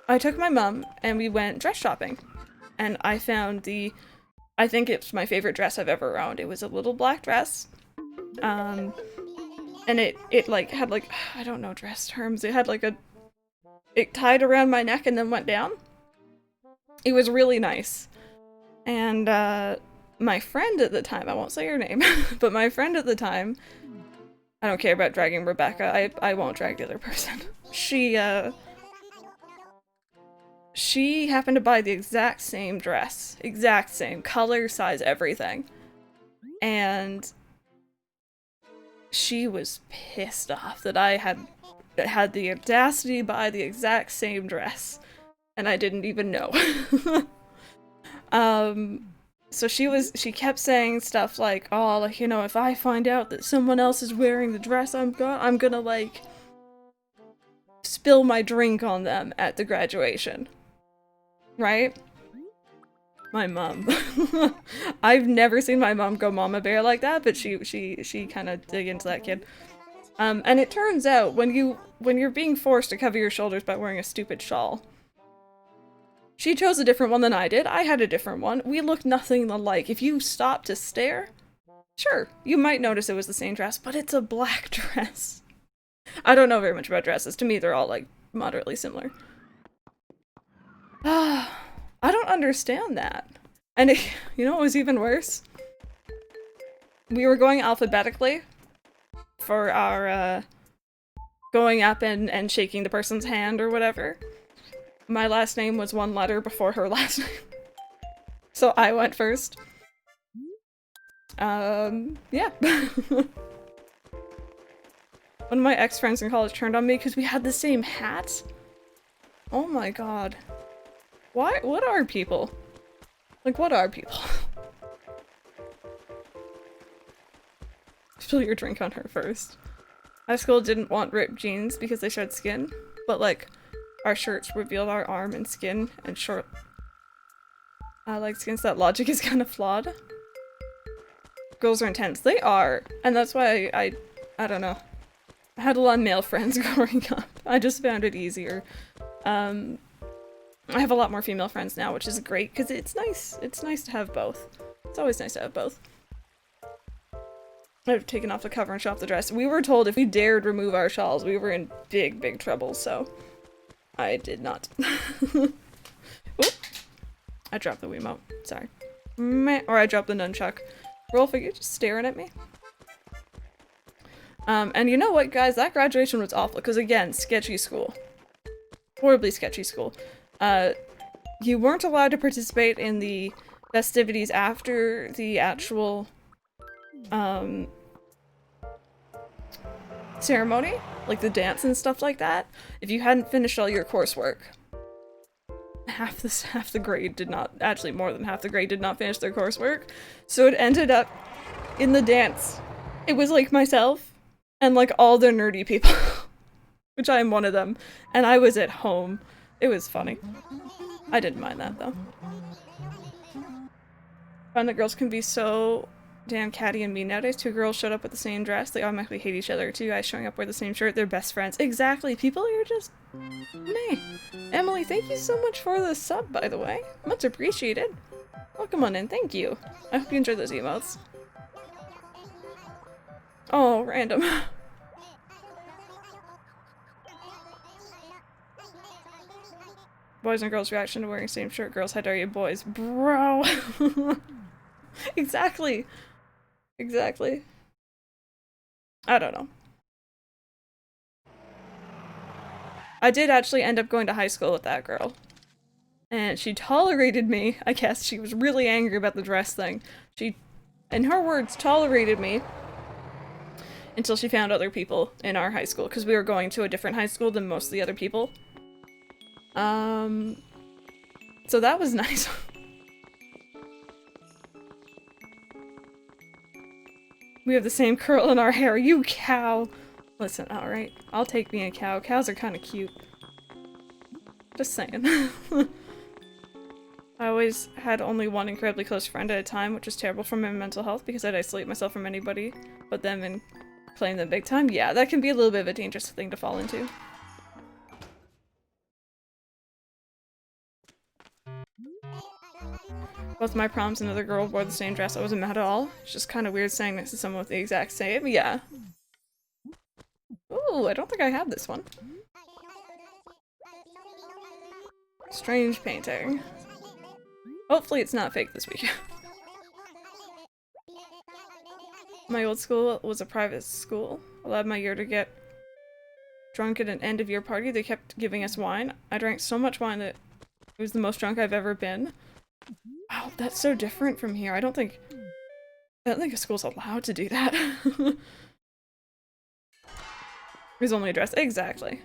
I took my mom and we went dress shopping. And I found I think it's my favorite dress I've ever owned. It was a little black dress. And it like had like, I don't know dress terms. It had like it tied around my neck and then went down. It was really nice. And, my friend at the time, I won't say her name, but my friend at the time, I don't care about dragging Rebecca, I won't drag the other person. She happened to buy the exact same dress. Exact same. Color, size, everything. And she was pissed off that I had the audacity to buy the exact same dress. And I didn't even know. So she kept saying stuff like, oh, like, you know, if I find out that someone else is wearing the dress I'm gonna, like, spill my drink on them at the graduation. Right? My mom. I've never seen my mom go mama bear like that, but she kind of dig into that kid. And it turns out when you're being forced to cover your shoulders by wearing a stupid shawl. She chose a different one than I did. I had a different one. We looked nothing alike. If you stop to stare, sure, you might notice it was the same dress, but it's a black dress. I don't know very much about dresses. To me, they're all, like, moderately similar. I don't understand that. And you know what was even worse? We were going alphabetically for our, going up and shaking the person's hand or whatever. My last name was one letter before her last name. So I went first. Yeah. One of my ex-friends in college turned on me because we had the same hat. Oh my god. Why? What are people? Like, what are people? Spill your drink on her first. High school didn't want ripped jeans because they showed skin, but like, our shirts revealed our arm and skin and short like skins. That logic is kind of flawed. Girls are intense. They are, and that's why I don't know. I had a lot of male friends growing up. I just found it easier. I have a lot more female friends now, which is great because it's nice. It's nice to have both. It's always nice to have both. I've taken off the cover and show off the dress. We were told if we dared remove our shawls, we were in big, big trouble, so I did not. Oop. I dropped the Wiimote. Sorry. Or I dropped the nunchuck. Rolf, are you just staring at me? And you know what, guys? That graduation was awful, because again, sketchy school. Horribly sketchy school. You weren't allowed to participate in the festivities after the actual, ceremony, like the dance and stuff like that, if you hadn't finished all your coursework. Half the grade did not, actually more than half the grade did not finish their coursework, so it ended up in the dance. It was like myself and like all the nerdy people, which I am one of them, and I was at home. It was funny. I didn't mind that though. Find that girls can be so damn catty and mean nowadays. Two girls showed up with the same dress, they automatically hate each other. Two guys showing up wear the same shirt, they're best friends. Exactly, people are just meh. Emily, thank you so much for the sub, by the way. Much appreciated. Welcome on in, thank you. I hope you enjoyed those emotes. Oh, random. Boys and girls' reaction to wearing the same shirt. Girls, how dare you boys. Bro! Exactly. Exactly. I don't know. I did actually end up going to high school with that girl. And she tolerated me. I guess she was really angry about the dress thing. She, in her words, tolerated me until she found other people in our high school, because we were going to a different high school than most of the other people. So that was nice. We have the same curl in our hair, you cow! Listen, alright, I'll take being a cow. Cows are kinda cute. Just saying. I always had only one incredibly close friend at a time, which was terrible for my mental health because I'd isolate myself from anybody but them and claim them big time. Yeah, that can be a little bit of a dangerous thing to fall into. Both my proms and another girl wore the same dress. I wasn't mad at all. It's just kind of weird saying next to someone with the exact same. Yeah. Ooh, I don't think I have this one. Strange painting. Hopefully it's not fake this week. My old school was a private school. Allowed my year to get drunk at an end of year party. They kept giving us wine. I drank so much wine that it was the most drunk I've ever been. Wow, that's so different from here. I don't think a school's allowed to do that. There's only a dress. Exactly.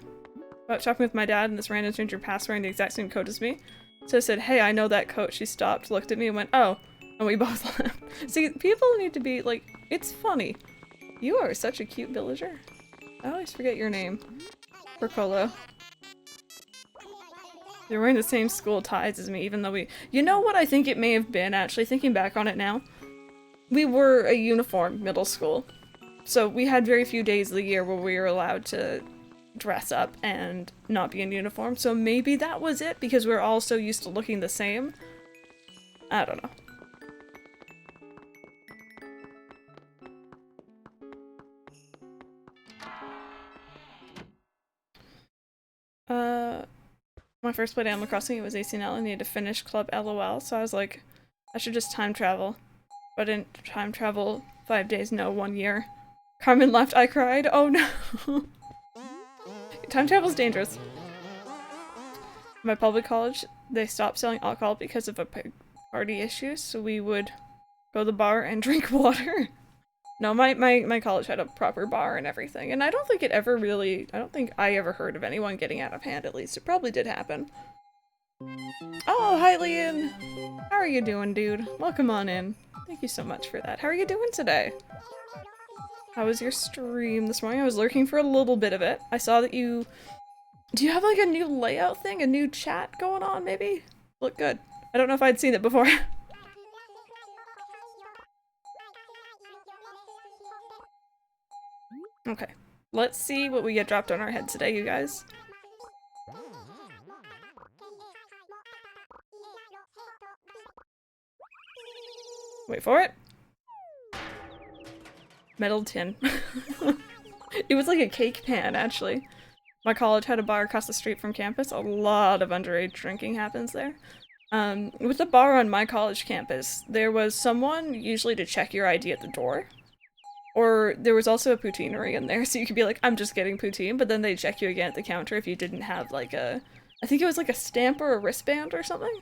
About shopping with my dad and this random stranger passed wearing the exact same coat as me. So I said, hey, I know that coat. She stopped, looked at me, and went, oh. And we both laughed. See, people need to be like, it's funny. You are such a cute villager. I always forget your name. Percolo. They're wearing the same school ties as me, even though we— you know what I think it may have been, actually, thinking back on it now? We were a uniform middle school. So we had very few days of the year where we were allowed to dress up and not be in uniform. So maybe that was it, because we're all so used to looking the same. I don't know. My first play to Animal Crossing, it was ACNL, I needed to finish Club LOL, so I was like, I should just time travel. But I didn't time travel 5 days, no, 1 year. Carmen left, I cried, oh no. Time travel's dangerous. My public college, they stopped selling alcohol because of a party issue, so we would go to the bar and drink water. No, my college had a proper bar and everything, and I don't think it ever really, I don't think I ever heard of anyone getting out of hand, at least. It probably did happen. Oh, hi Liam! How are you doing, dude? Welcome on in. Thank you so much for that. How are you doing today? How was your stream this morning? I was lurking for a little bit of it. I saw that you... Do you have like a new layout thing? A new chat going on, maybe? Look good. I don't know if I'd seen it before. Okay, let's see what we get dropped on our head today, you guys. Wait for it. Metal tin. It was like a cake pan, actually. My college had a bar across the street from campus. A lot of underage drinking happens there. With the bar on my college campus, there was someone usually to check your ID at the door. Or there was also a poutineery in there, so you could be like, I'm just getting poutine, but then they'd check you again at the counter if you didn't have like a... I think it was like a stamp or a wristband or something?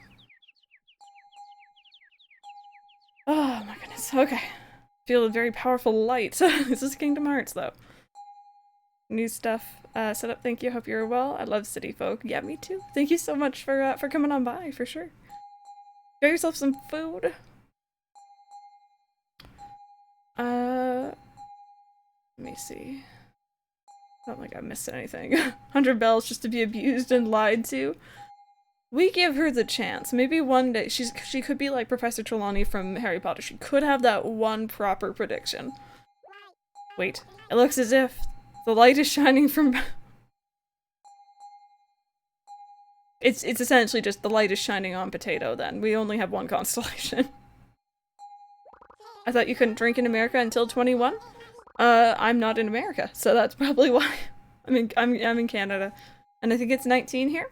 Oh my goodness, okay. Feel a very powerful light. This is Kingdom Hearts though. New stuff set up, thank you, hope you're well. I love City Folk. Yeah, me too. Thank you so much for coming on by, for sure. Get yourself some food. Let me see. I don't think I missed anything. 100 bells just to be abused and lied to. We give her the chance. Maybe one day she could be like Professor Trelawney from Harry Potter. She could have that one proper prediction. Wait, it looks as if the light is shining from... It's essentially just the light is shining on Potato then. We only have one constellation. I thought you couldn't drink in America until 21? I'm not in America, so that's probably why. I'm in Canada. And I think it's 19 here?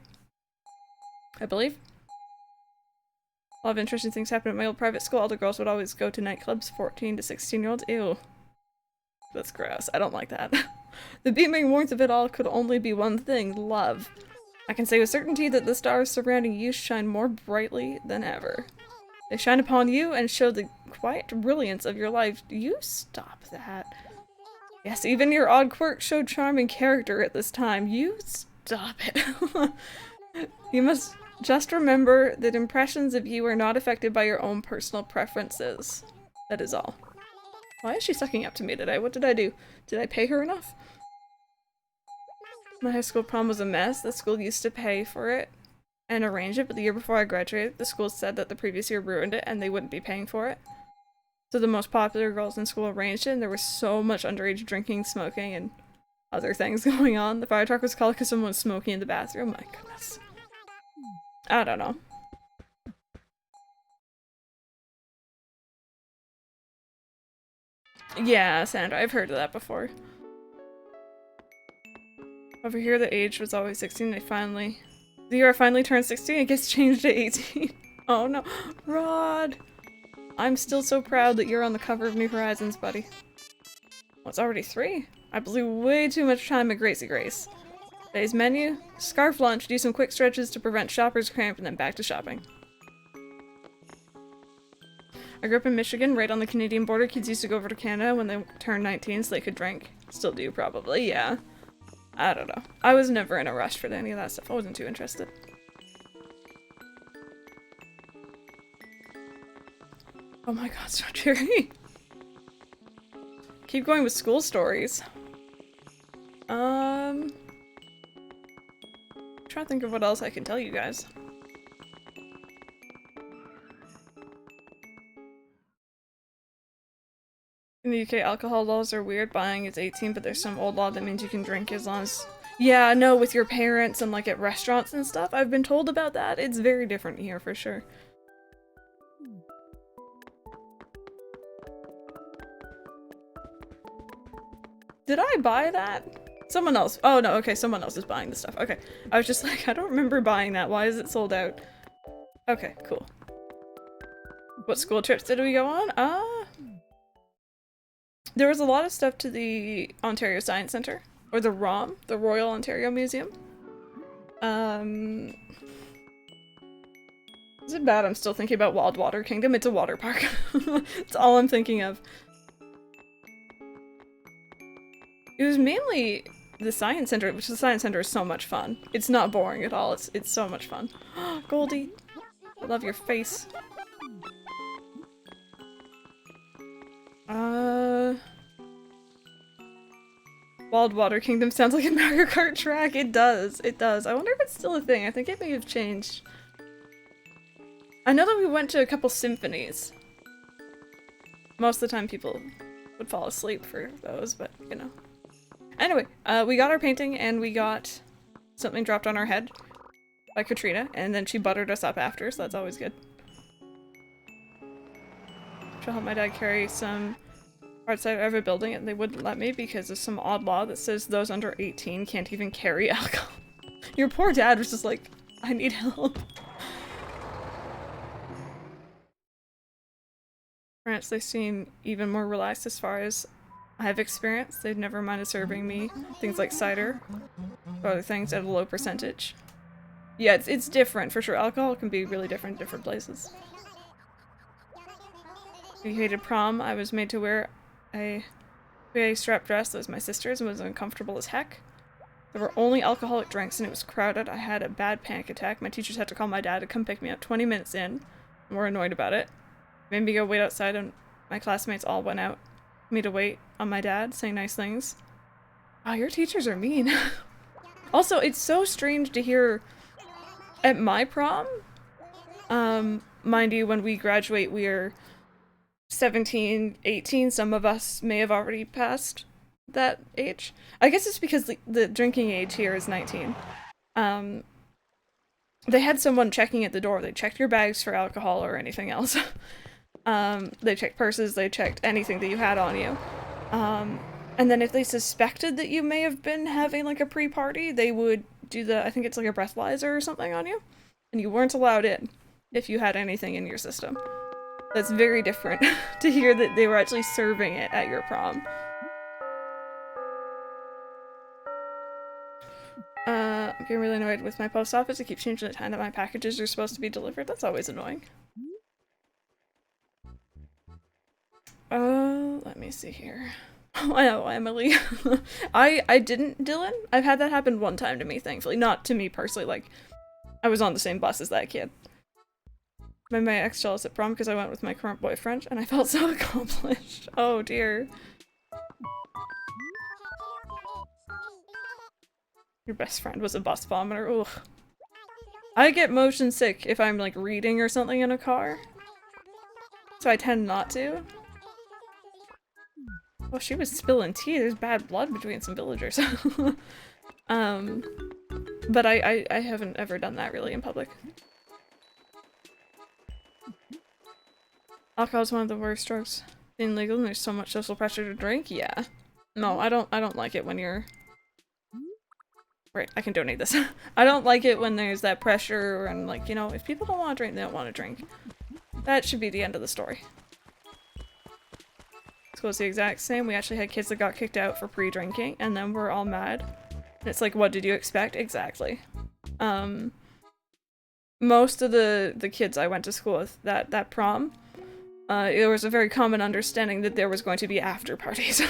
I believe. A lot of interesting things happen at my old private school. All the girls would always go to nightclubs, 14 to 16-year-olds. Ew. That's gross. I don't like that. The beaming warmth of it all could only be one thing, love. I can say with certainty that the stars surrounding you shine more brightly than ever. They shine upon you and show the quiet brilliance of your life. You stop that. Yes, even your odd quirks show charm and character at this time. You stop it. You must just remember that impressions of you are not affected by your own personal preferences. That is all. Why is she sucking up to me today? What did I do? Did I pay her enough? My high school prom was a mess. The school used to pay for it and arrange it, but the year before I graduated, the school said that the previous year ruined it and they wouldn't be paying for it. So the most popular girls in school arranged it, and there was so much underage drinking, smoking, and other things going on. The fire truck was called because someone was smoking in the bathroom. My goodness. I don't know. Yeah, Sandra, I've heard of that before. Over here, the age was always 16. The year I finally turned 16, it gets changed to 18. Oh no. Rod! I'm still so proud that you're on the cover of New Horizons, buddy. Well, it's already 3. I blew way too much time at GracieGrace. Today's menu: scarf lunch, do some quick stretches to prevent shopper's cramp, and then back to shopping. I grew up in Michigan, right on the Canadian border. Kids used to go over to Canada when they turned 19 so they could drink. Still do, probably, yeah. I don't know. I was never in a rush for any of that stuff. I wasn't too interested. Oh my god, strawberry. Keep going with school stories. I'm trying to think of what else I can tell you guys. In the UK, alcohol laws are weird. Buying is 18, but there's some old law that means you can drink as long as... Yeah, no, with your parents and like at restaurants and stuff. I've been told about that. It's very different here for sure. Did I buy that? Someone else. Oh no, okay, someone else is buying the stuff. Okay. I was just like, I don't remember buying that. Why is it sold out? Okay, cool. What school trips did we go on? There was a lot of stuff to the Ontario Science Centre. Or the ROM, the Royal Ontario Museum. Is it bad I'm still thinking about Wild Water Kingdom? It's a water park. That's all I'm thinking of. It was mainly the Science Center, which the Science Center is so much fun. It's not boring at all, it's so much fun. Goldie, I love your face. Wild Water Kingdom sounds like a Mario Kart track. It does, it does. I wonder if it's still a thing. I think it may have changed. I know that we went to a couple symphonies. Most of the time people would fall asleep for those, but you know. Anyway, we got our painting and we got something dropped on our head by Katrina, and then she buttered us up after, so that's always good. She'll help my dad carry some outside of a building, and they wouldn't let me because of some odd law that says those under 18 can't even carry alcohol. Your poor dad was just like, I need help. France, they seem even more relaxed as far as I have experience. They've never minded serving me things like cider or other things at a low percentage. Yeah, it's different for sure. Alcohol can be really different in different places. We hated prom. I was made to wear a strap dress that was my sister's and was uncomfortable as heck. There were only alcoholic drinks and it was crowded. I had a bad panic attack. My teachers had to call my dad to come pick me up 20 minutes in and were annoyed about it. Made me go wait outside and my classmates all went out. Me to wait on my dad, saying nice things. Wow, your teachers are mean. Also, it's so strange to hear at my prom, mind you, when we graduate, we're 17, 18, some of us may have already passed that age. I guess it's because the drinking age here is 19. They had someone checking at the door. They checked your bags for alcohol or anything else. They checked purses, they checked anything that you had on you. And then if they suspected that you may have been having like a pre-party, they would do I think it's like a breathalyzer or something on you. And you weren't allowed in if you had anything in your system. That's very different to hear that they were actually serving it at your prom. I'm getting really annoyed with my post office. It keeps changing the time that my packages are supposed to be delivered. That's always annoying. Let me see here. Oh, I know, Emily. I didn't, Dylan. I've had that happen one time to me, thankfully. Not to me personally, like, I was on the same bus as that kid. Made my ex jealous at prom because I went with my current boyfriend, and I felt so accomplished. Oh dear. Your best friend was a bus vomiter. Ugh. I get motion sick if I'm like reading or something in a car. So I tend not to. Oh, she was spilling tea. There's bad blood between some villagers. But I haven't ever done that really in public. Alcohol is one of the worst drugs being legal and there's so much social pressure to drink. Yeah. No, I don't like it when you're... Right, I can donate this. I don't like it when there's that pressure and like, you know, if people don't want to drink, they don't want to drink. That should be the end of the story. School's the exact same. We actually had kids that got kicked out for pre-drinking and then we're all mad. And it's like, what did you expect? Exactly. Most of the kids I went to school with that prom, there was a very common understanding that there was going to be after parties.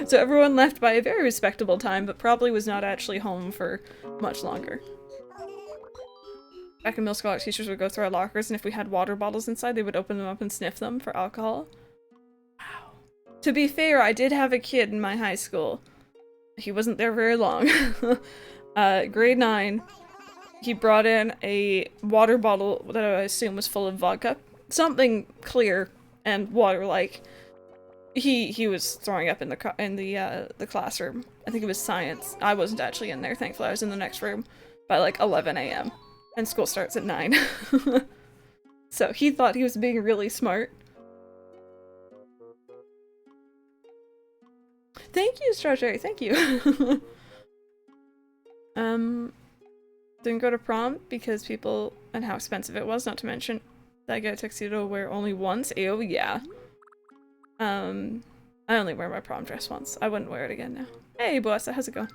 So everyone left by a very respectable time, but probably was not actually home for much longer. Back in middle school, our teachers would go through our lockers, and if we had water bottles inside, they would open them up and sniff them for alcohol. Wow. To be fair, I did have a kid in my high school. He wasn't there very long. Grade 9, he brought in a water bottle that I assume was full of vodka. Something clear and water-like. He was throwing up in the classroom. I think it was science. I wasn't actually in there, thankfully. I was in the next room by like 11 a.m. and school starts at 9. So he thought he was being really smart. Thank you, Strawberry. Thank you. Didn't go to prom because people and how expensive it was. Not to mention that I get a tuxedo wear only once. Ew, yeah. I only wear my prom dress once. I wouldn't wear it again now. Hey, Bossa, how's it going?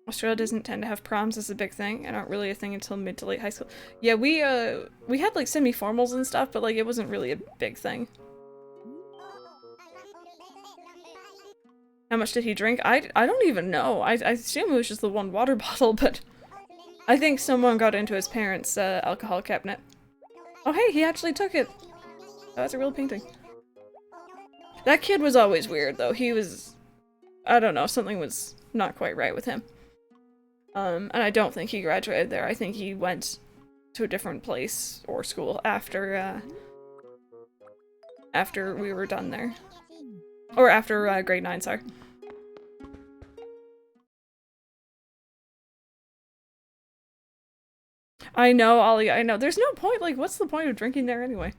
Australia doesn't tend to have proms as a big thing, and aren't really a thing until mid to late high school. Yeah, we had like semi-formals and stuff, but like it wasn't really a big thing. How much did he drink? I don't even know. I assume it was just the one water bottle, but I think someone got into his parents' alcohol cabinet. Oh hey, he actually took it! Oh, that's a real painting. That kid was always weird, though. He was... I don't know, something was not quite right with him. And I don't think he graduated there. I think he went to a different place or school after we were done there. Or after grade 9, sorry. I know, Ollie, I know. There's no point, like, what's the point of drinking there anyway?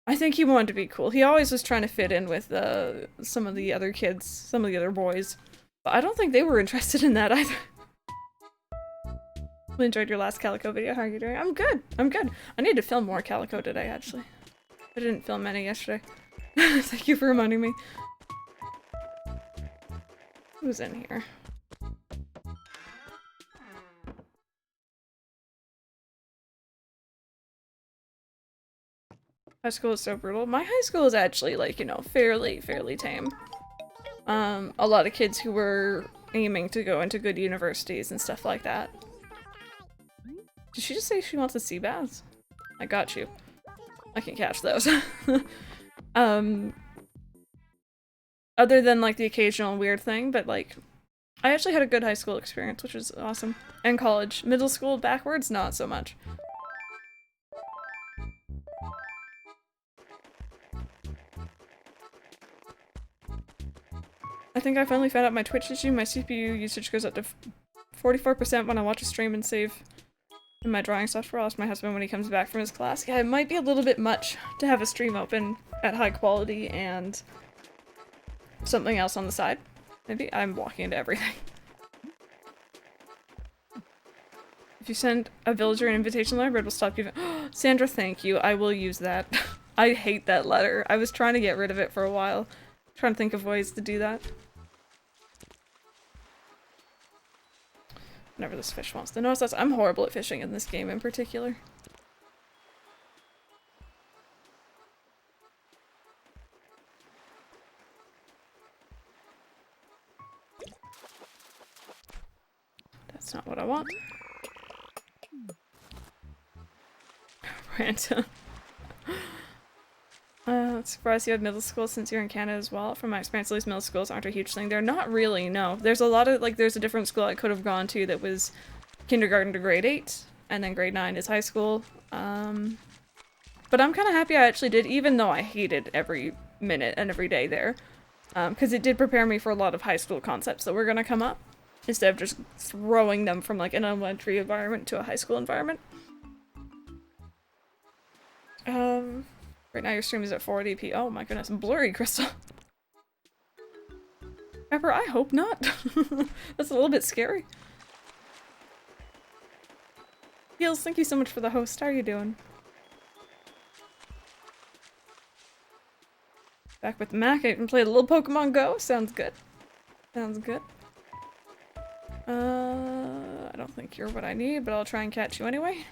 I think he wanted to be cool. He always was trying to fit in with some of the other kids, some of the other boys. But I don't think they were interested in that either. Really enjoyed your last Calico video. How are you doing? I'm good. I'm good. I need to film more Calico today, actually. I didn't film any yesterday. Thank you for reminding me. Who's in here? High school is so brutal. My high school is actually, like, you know, fairly tame. A lot of kids who were aiming to go into good universities and stuff like that. Did she just say she wants a sea bath? I got you. I can catch those. Other than, like, the occasional weird thing, but, like, I actually had a good high school experience, which was awesome. And college. Middle school backwards, not so much. I think I finally found out my Twitch issue. My CPU usage goes up to 44% when I watch a stream and save in my drawing software. I'll ask my husband when he comes back from his class. Yeah, it might be a little bit much to have a stream open at high quality and something else on the side. Maybe I'm walking into everything. If you send a villager an invitation letter, Red will stop you. Sandra, thank you. I will use that. I hate that letter. I was trying to get rid of it for a while. Trying to think of ways to do that. Whenever this fish wants to notice us. I'm horrible at fishing in this game in particular. That's not what I want. Random. Surprised you had middle school since you're in Canada as well. From my experience, at least middle schools aren't a huge thing. They're not really, no. There's a lot of, like, there's a different school I could have gone to that was kindergarten to grade 8, and then grade 9 is high school. But I'm kind of happy I actually did, even though I hated every minute and every day there. Because it did prepare me for a lot of high school concepts that were going to come up, instead of just throwing them from, like, an elementary environment to a high school environment. Right now your stream is at 480p. Oh my goodness, blurry, Crystal. Pepper, I hope not. That's a little bit scary. Heels, thank you so much for the host. How are you doing? Back with Mac, I can play a little Pokemon Go. Sounds good. Sounds good. I don't think you're what I need, but I'll try and catch you anyway.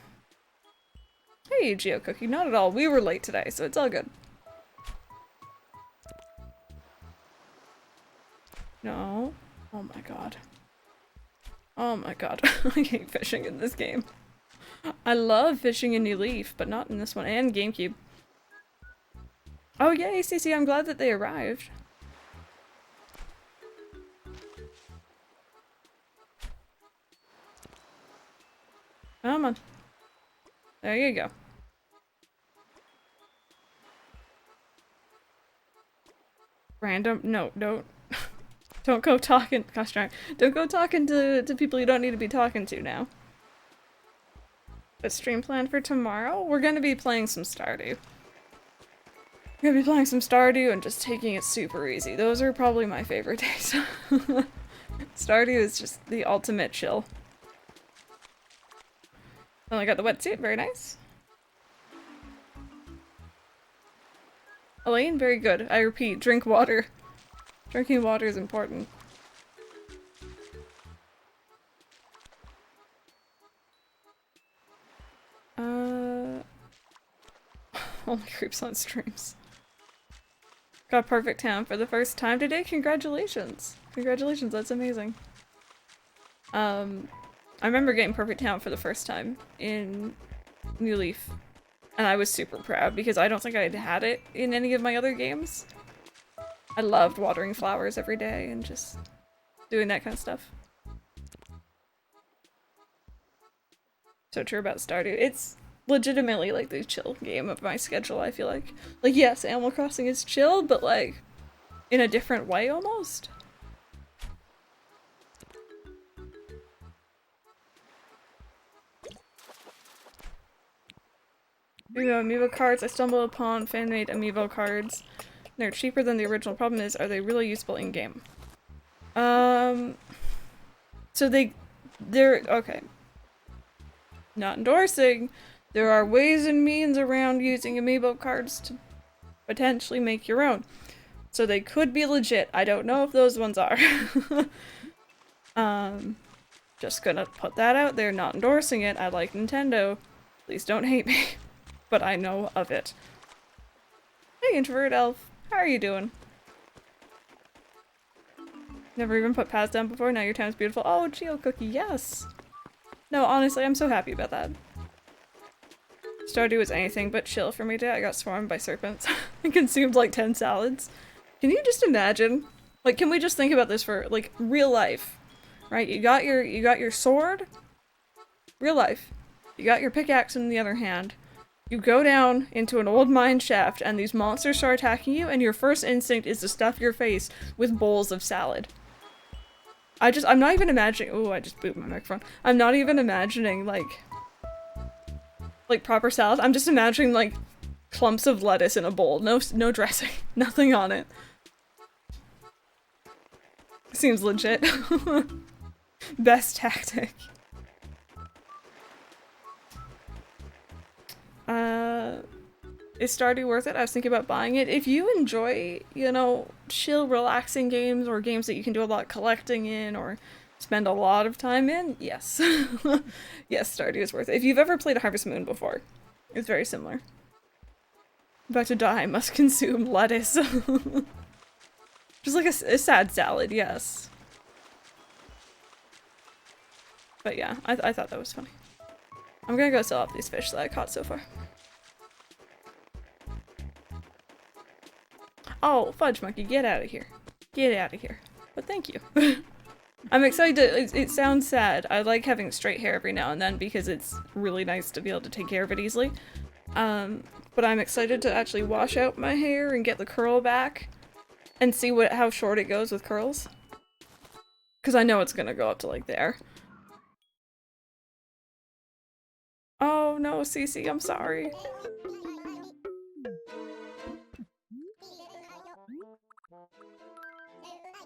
Hey, Geo Cookie, not at all. We were late today, so it's all good. No. Oh my god. Oh my god. I hate fishing in this game. I love fishing in New Leaf, but not in this one. And GameCube. Oh yay, Stacey, I'm glad that they arrived. Come on. There you go. Random? No, don't. Don't go talking. Gosh darn. Don't go talking to people you don't need to be talking to now. A stream plan for tomorrow? We're gonna be playing some Stardew. We're gonna be playing some Stardew and just taking it super easy. Those are probably my favorite days. Stardew is just the ultimate chill. Only got the wetsuit, very nice. Elaine, very good. I repeat, drink water. Drinking water is important. Only creeps on streams. Got a perfect town for the first time today. Congratulations. Congratulations, that's amazing. I remember getting perfect town for the first time in New Leaf. And I was super proud because I don't think I'd had it in any of my other games. I loved watering flowers every day and just doing that kind of stuff. So true about Stardew. It's legitimately like the chill game of my schedule, I feel like. Like, yes, Animal Crossing is chill, but like in a different way almost. You know, amiibo cards. I stumbled upon fan-made amiibo cards. They're cheaper than the original. Problem is, are they really useful in-game? So they're okay. Not endorsing. There are ways and means around using amiibo cards to potentially make your own. So they could be legit. I don't know if those ones are. Just gonna put that out there, not endorsing it. I like Nintendo. Please don't hate me. But I know of it. Hey, introvert elf. How are you doing? Never even put Paz down before. Now your town's beautiful. Oh, Geo Cookie, yes! No, honestly, I'm so happy about that. Stardew was anything but chill for me today. I got swarmed by serpents and consumed like 10 salads. Can you just imagine? Like, can we just think about this for, like, real life? Right? You got your sword. Real life. You got your pickaxe in the other hand. You go down into an old mine shaft and these monsters start attacking you and your first instinct is to stuff your face with bowls of salad. I'm not even imagining- oh, I just booped my microphone. I'm not even imagining, like proper salad. I'm just imagining, like, clumps of lettuce in a bowl. No dressing. Nothing on it. Seems legit. Best tactic. Is Stardew worth it? I was thinking about buying it. If you enjoy, you know, chill, relaxing games or games that you can do a lot of collecting in or spend a lot of time in, yes. Yes, Stardew is worth it. If you've ever played Harvest Moon before, it's very similar. About to die, must consume lettuce. Just like a sad salad, yes. But yeah, I thought that was funny. I'm gonna go sell off these fish that I caught so far. Oh, Fudge Monkey, get out of here. Get out of here. But thank you. I'm excited to- it sounds sad. I like having straight hair every now and then because it's really nice to be able to take care of it easily. But I'm excited to actually wash out my hair and get the curl back and see how short it goes with curls. Because I know it's gonna go up to like there. Oh no, Cece, I'm sorry.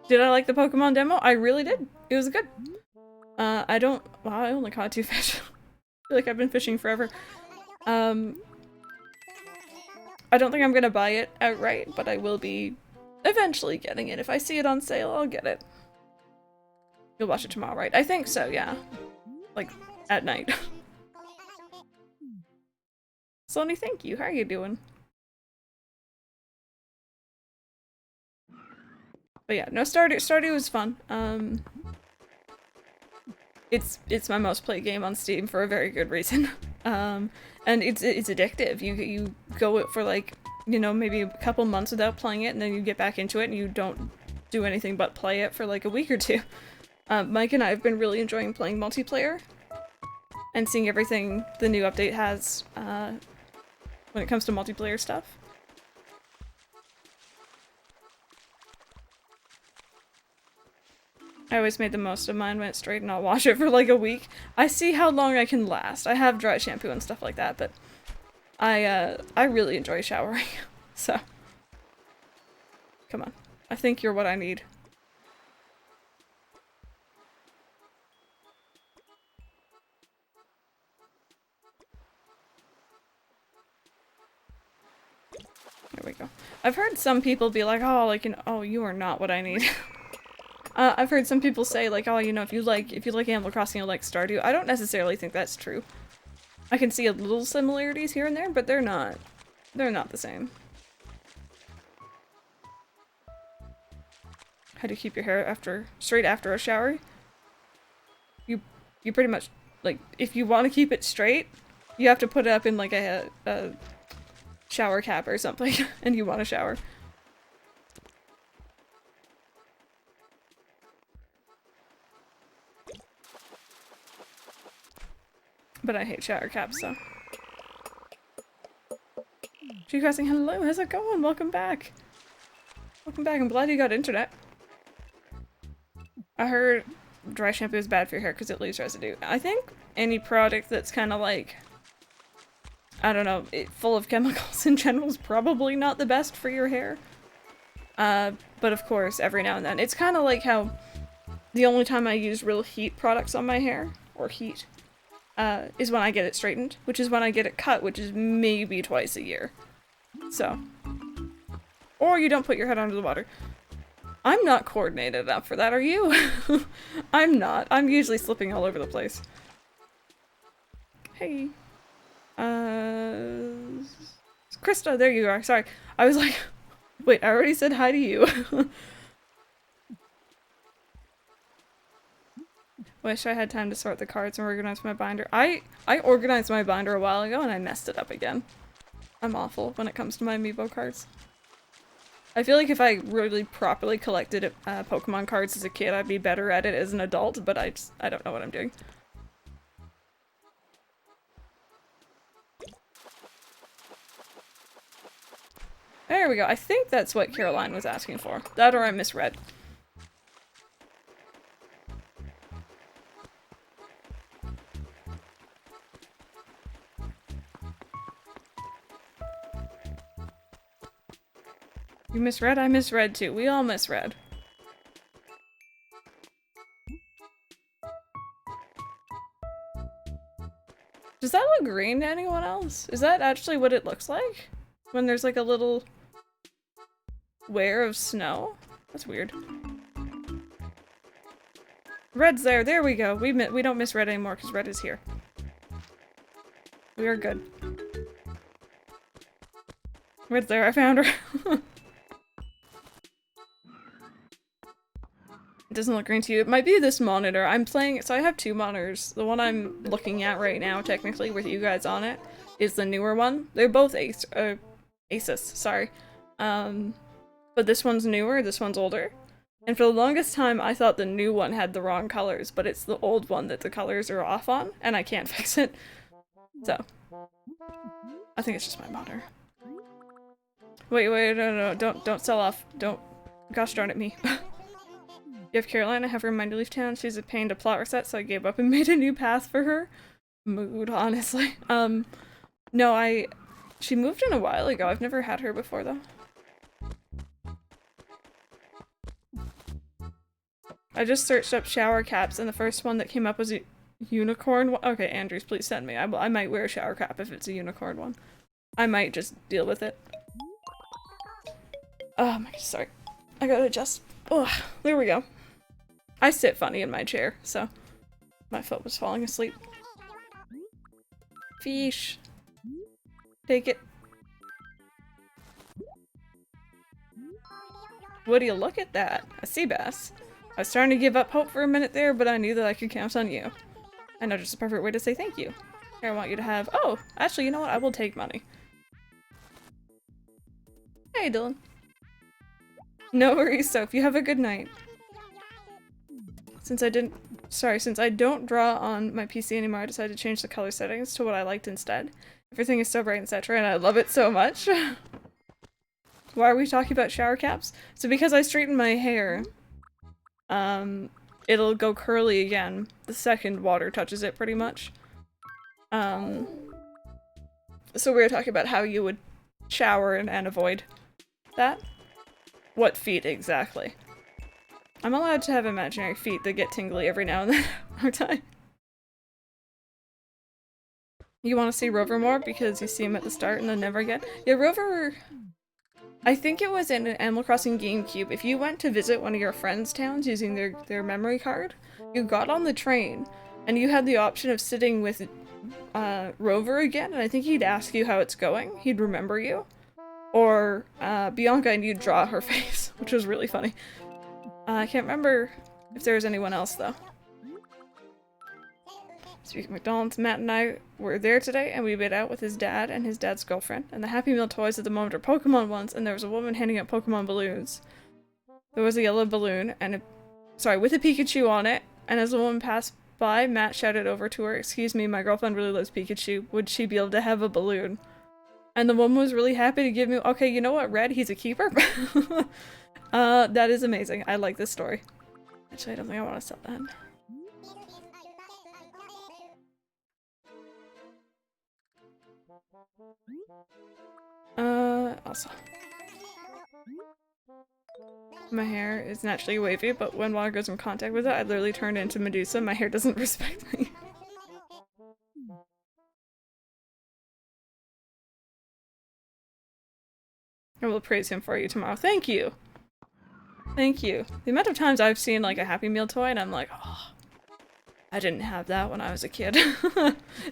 Did I like the Pokemon demo? I really did. It was good. Well, I only caught 2 fish. I feel like I've been fishing forever. I don't think I'm gonna buy it outright, but I will be eventually getting it. If I see it on sale, I'll get it. You'll watch it tomorrow, right? I think so, yeah. Like, at night. Sony, thank you. How are you doing? But yeah, no, Stardew was fun. It's my most played game on Steam for a very good reason. And it's addictive. You go it for like, you know, maybe a couple months without playing it, and then you get back into it and you don't do anything but play it for like a week or two. Mike and I have been really enjoying playing multiplayer and seeing everything the new update has when it comes to multiplayer stuff. I always made the most of mine when it's straight and I'll wash it for like a week. I see how long I can last. I have dry shampoo and stuff like that, but I really enjoy showering. So, come on. I think you're what I need. There we go. I've heard some people be like, oh, like, you know, oh, you are not what I need. I've heard some people say, like, oh, you know, if you like Animal Crossing, you'll like Stardew. I don't necessarily think that's true. I can see a little similarities here and there, but they're not the same. How do you keep your hair straight after a shower? You pretty much, like, if you want to keep it straight, you have to put it up in like a shower cap or something, and you want to shower. But I hate shower caps, so. GracieGrace, hello, how's it going? Welcome back. Welcome back, I'm glad you got internet. I heard dry shampoo is bad for your hair because it leaves residue. I think any product that's kind of like, I don't know, full of chemicals in general is probably not the best for your hair. But of course, every now and then. It's kind of like how the only time I use real heat products on my hair, or heat, is when I get it straightened, which is when I get it cut, which is maybe twice a year. So. Or you don't put your head under the water. I'm not coordinated enough for that, are you? I'm not. I'm usually slipping all over the place. Hey. Krista, there you are. Sorry. I was like, wait, I already said hi to you. Wish I had time to sort the cards and organize my binder. I organized my binder a while ago and I messed it up again. I'm awful when it comes to my amiibo cards. I feel like if I really properly collected Pokemon cards as a kid, I'd be better at it as an adult, but I don't know what I'm doing. There we go. I think that's what Caroline was asking for. That or I misread. You misread? I misread too. We all misread. Does that look green to anyone else? Is that actually what it looks like? When there's like a little wear of snow? That's weird. Red's there. There we go. We don't miss red anymore because red is here. We are good. Red's there. I found her. It doesn't look green to you. It might be this monitor. I'm playing, so I have two monitors. The one I'm looking at right now, technically, with you guys on it, is the newer one. They're both Asus, sorry. But this one's newer, this one's older. And for the longest time, I thought the new one had the wrong colors, but it's the old one that the colors are off on, and I can't fix it. So. I think it's just my monitor. Wait, no, don't sell off. Don't. Gosh darn it, me. You have Caroline, I have her in Mighty Leaf Town. She's a pain to plot reset, so I gave up and made a new path for her. Mood, honestly. No, she moved in a while ago. I've never had her before, though. I just searched up shower caps, and the first one that came up was a unicorn one. Okay, Andrews, please send me. I might wear a shower cap if it's a unicorn one. I might just deal with it. Oh my god, sorry. I gotta adjust. Oh, there we go. I sit funny in my chair, so my foot was falling asleep. Fish. Take it. Woody, look at that. A sea bass. I was starting to give up hope for a minute there, but I knew that I could count on you. I know just the perfect way to say thank you. Here, I want you to have— oh, actually, you know what? I will take money. Hey, Dylan. No worries, Soph. You have a good night. Since I don't draw on my PC anymore, I decided to change the color settings to what I liked instead. Everything is so bright, etc., and I love it so much. Why are we talking about shower caps? So because I straightened my hair, it'll go curly again the second water touches it, pretty much. So we were talking about how you would shower and avoid that. What feet exactly? I'm allowed to have imaginary feet that get tingly every now and then, aren't I? You want to see Rover more because you see him at the start and then never again? Yeah, Rover... I think it was in Animal Crossing GameCube. If you went to visit one of your friends' towns using their memory card, you got on the train and you had the option of sitting with Rover again, and I think he'd ask you how it's going. He'd remember you. Or Bianca, and you'd draw her face, which was really funny. I can't remember if there was anyone else, though. Speaking of McDonald's, Matt and I were there today, and we made out with his dad and his dad's girlfriend. And the Happy Meal toys at the moment are Pokemon ones, and there was a woman handing out Pokemon balloons. There was a yellow balloon, and with a Pikachu on it, and as the woman passed by, Matt shouted over to her, "Excuse me, my girlfriend really loves Pikachu. Would she be able to have a balloon?" And the woman was really happy to give me- okay, you know what, Red? He's a keeper? That is amazing. I like this story. Actually, I don't think I want to sell that. Also. My hair is naturally wavy, but when water goes in contact with it, I literally turn into Medusa. My hair doesn't respect me. I will praise him for you tomorrow. Thank you! Thank you. The amount of times I've seen like a Happy Meal toy and I'm like, oh, I didn't have that when I was a kid.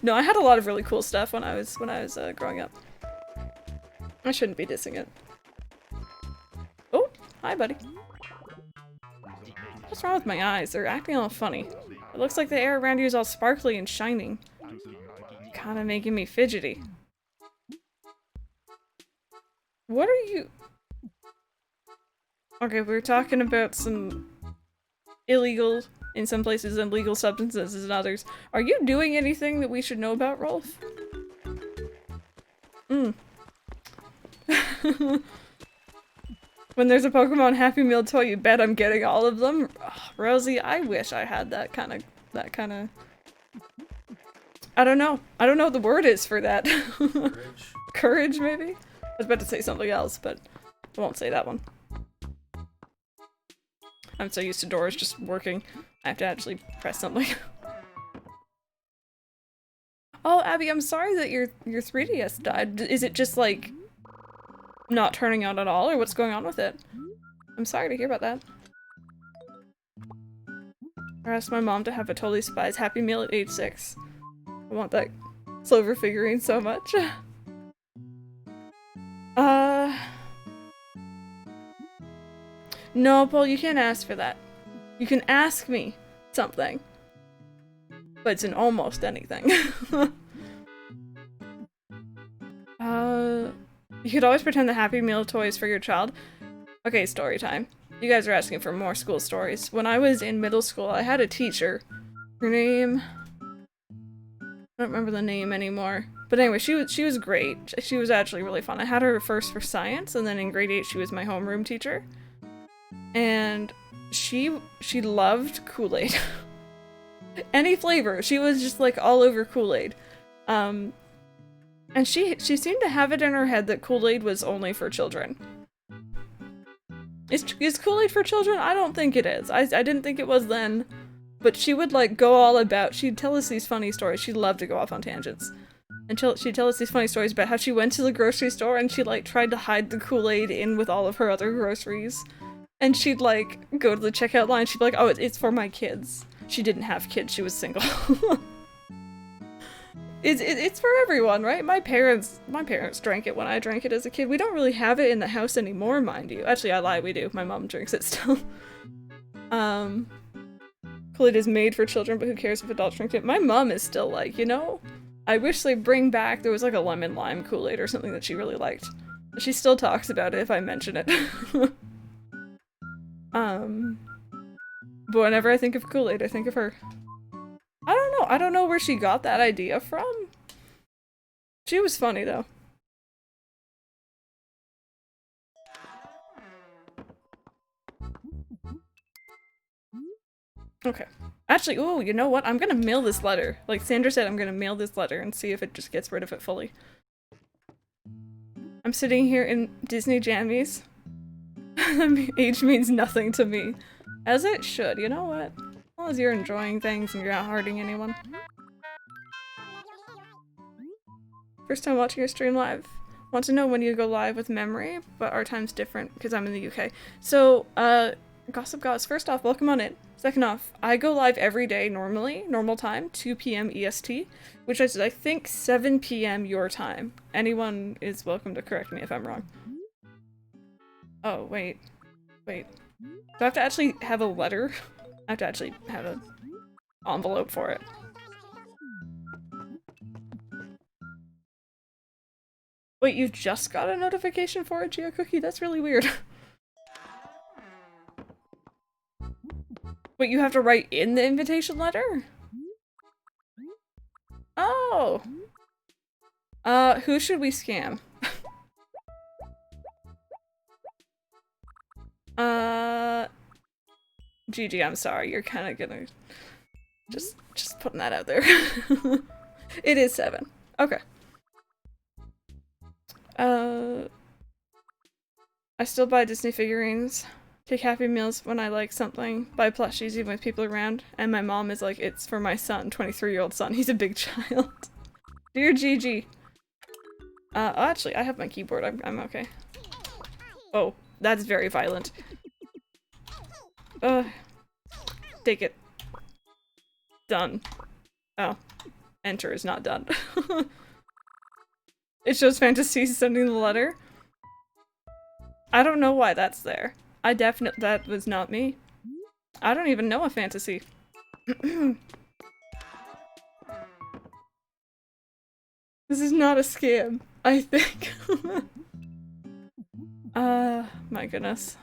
No, I had a lot of really cool stuff when I was growing up. I shouldn't be dissing it. Oh, hi buddy. What's wrong with my eyes? They're acting all funny. It looks like the air around you is all sparkly and shining. Kinda making me fidgety. What are you- Okay, we were talking about some illegal, in some places, and legal substances in others. Are you doing anything that we should know about, Rolf? When there's a Pokemon Happy Meal toy, you bet I'm getting all of them. Oh, Rosie, I wish I had that kind of... I don't know. I don't know what the word is for that. Courage. Courage, maybe? I was about to say something else, but I won't say that one. I'm so used to doors just working. I have to actually press something. Oh, Abby, I'm sorry that your 3DS died. Is it just, like, not turning on at all, or what's going on with it? I'm sorry to hear about that. I asked my mom to have a Totally Spies Happy Meal at age 6. I want that Clover figurine so much. No, Paul, you can't ask for that. You can ask me something. But it's in almost anything. You could always pretend the Happy Meal toys for your child. Okay, story time. You guys are asking for more school stories. When I was in middle school, I had a teacher. Her name... I don't remember the name anymore. But anyway, she was great. She was actually really fun. I had her first for science, and then in grade 8 she was my homeroom teacher. And she loved Kool-Aid. Any flavor. She was just like all over Kool-Aid. And she seemed to have it in her head that Kool-Aid was only for children. Is Kool-Aid for children? I don't think it is. I didn't think it was then. But she would like go all about, she'd tell us these funny stories. She'd love to go off on tangents. And she'd tell us these funny stories about how she went to the grocery store and she like tried to hide the Kool-Aid in with all of her other groceries. And she'd like go to the checkout line, she'd be like, oh, it's for my kids. She didn't have kids, she was single. It's for everyone, right? My parents drank it when I drank it as a kid. We don't really have it in the house anymore, mind you. Actually, I lie, we do. My mom drinks it still. Kool-Aid is made for children, but who cares if adults drink it? My mom is still like, you know, I wish they bring back, there was like a lemon lime Kool-Aid or something that she really liked. She still talks about it if I mention it. But whenever I think of Kool-Aid, I think of her. I don't know. I don't know where she got that idea from. She was funny, though. Okay. Actually, ooh, you know what? I'm gonna mail this letter. Like Sandra said, I'm gonna mail this letter and see if it just gets rid of it fully. I'm sitting here in Disney jammies. Age means nothing to me. As it should, you know what? As long as you're enjoying things and you're not hurting anyone. First time watching your stream live. Want to know when you go live with memory, but our time's different because I'm in the UK. So, Gossip Gods, first off, welcome on in. Second off, I go live every day normally, normal time, 2 p.m. EST, which is, I think, 7 p.m. your time. Anyone is welcome to correct me if I'm wrong. Oh, wait. Wait. Do I have to actually have a letter? I have to actually have an envelope for it. Wait, you just got a notification for it, GeoCookie? That's really weird. Wait, you have to write in the invitation letter? Oh! Who should we scam? Gigi, I'm sorry, you're kinda gonna... Just putting that out there. It is 7. Okay. I still buy Disney figurines. Take Happy Meals when I like something. Buy plushies even with people around. And my mom is like, it's for my son, 23-year-old son. He's a big child. Dear Gigi. Oh, actually, I have my keyboard. I'm okay. Oh, that's very violent. Take it. Done. Oh. Enter is not done. It shows Fantasy sending the letter. I don't know why that's there. That was not me. I don't even know a Fantasy. This is not a scam, I think. My goodness.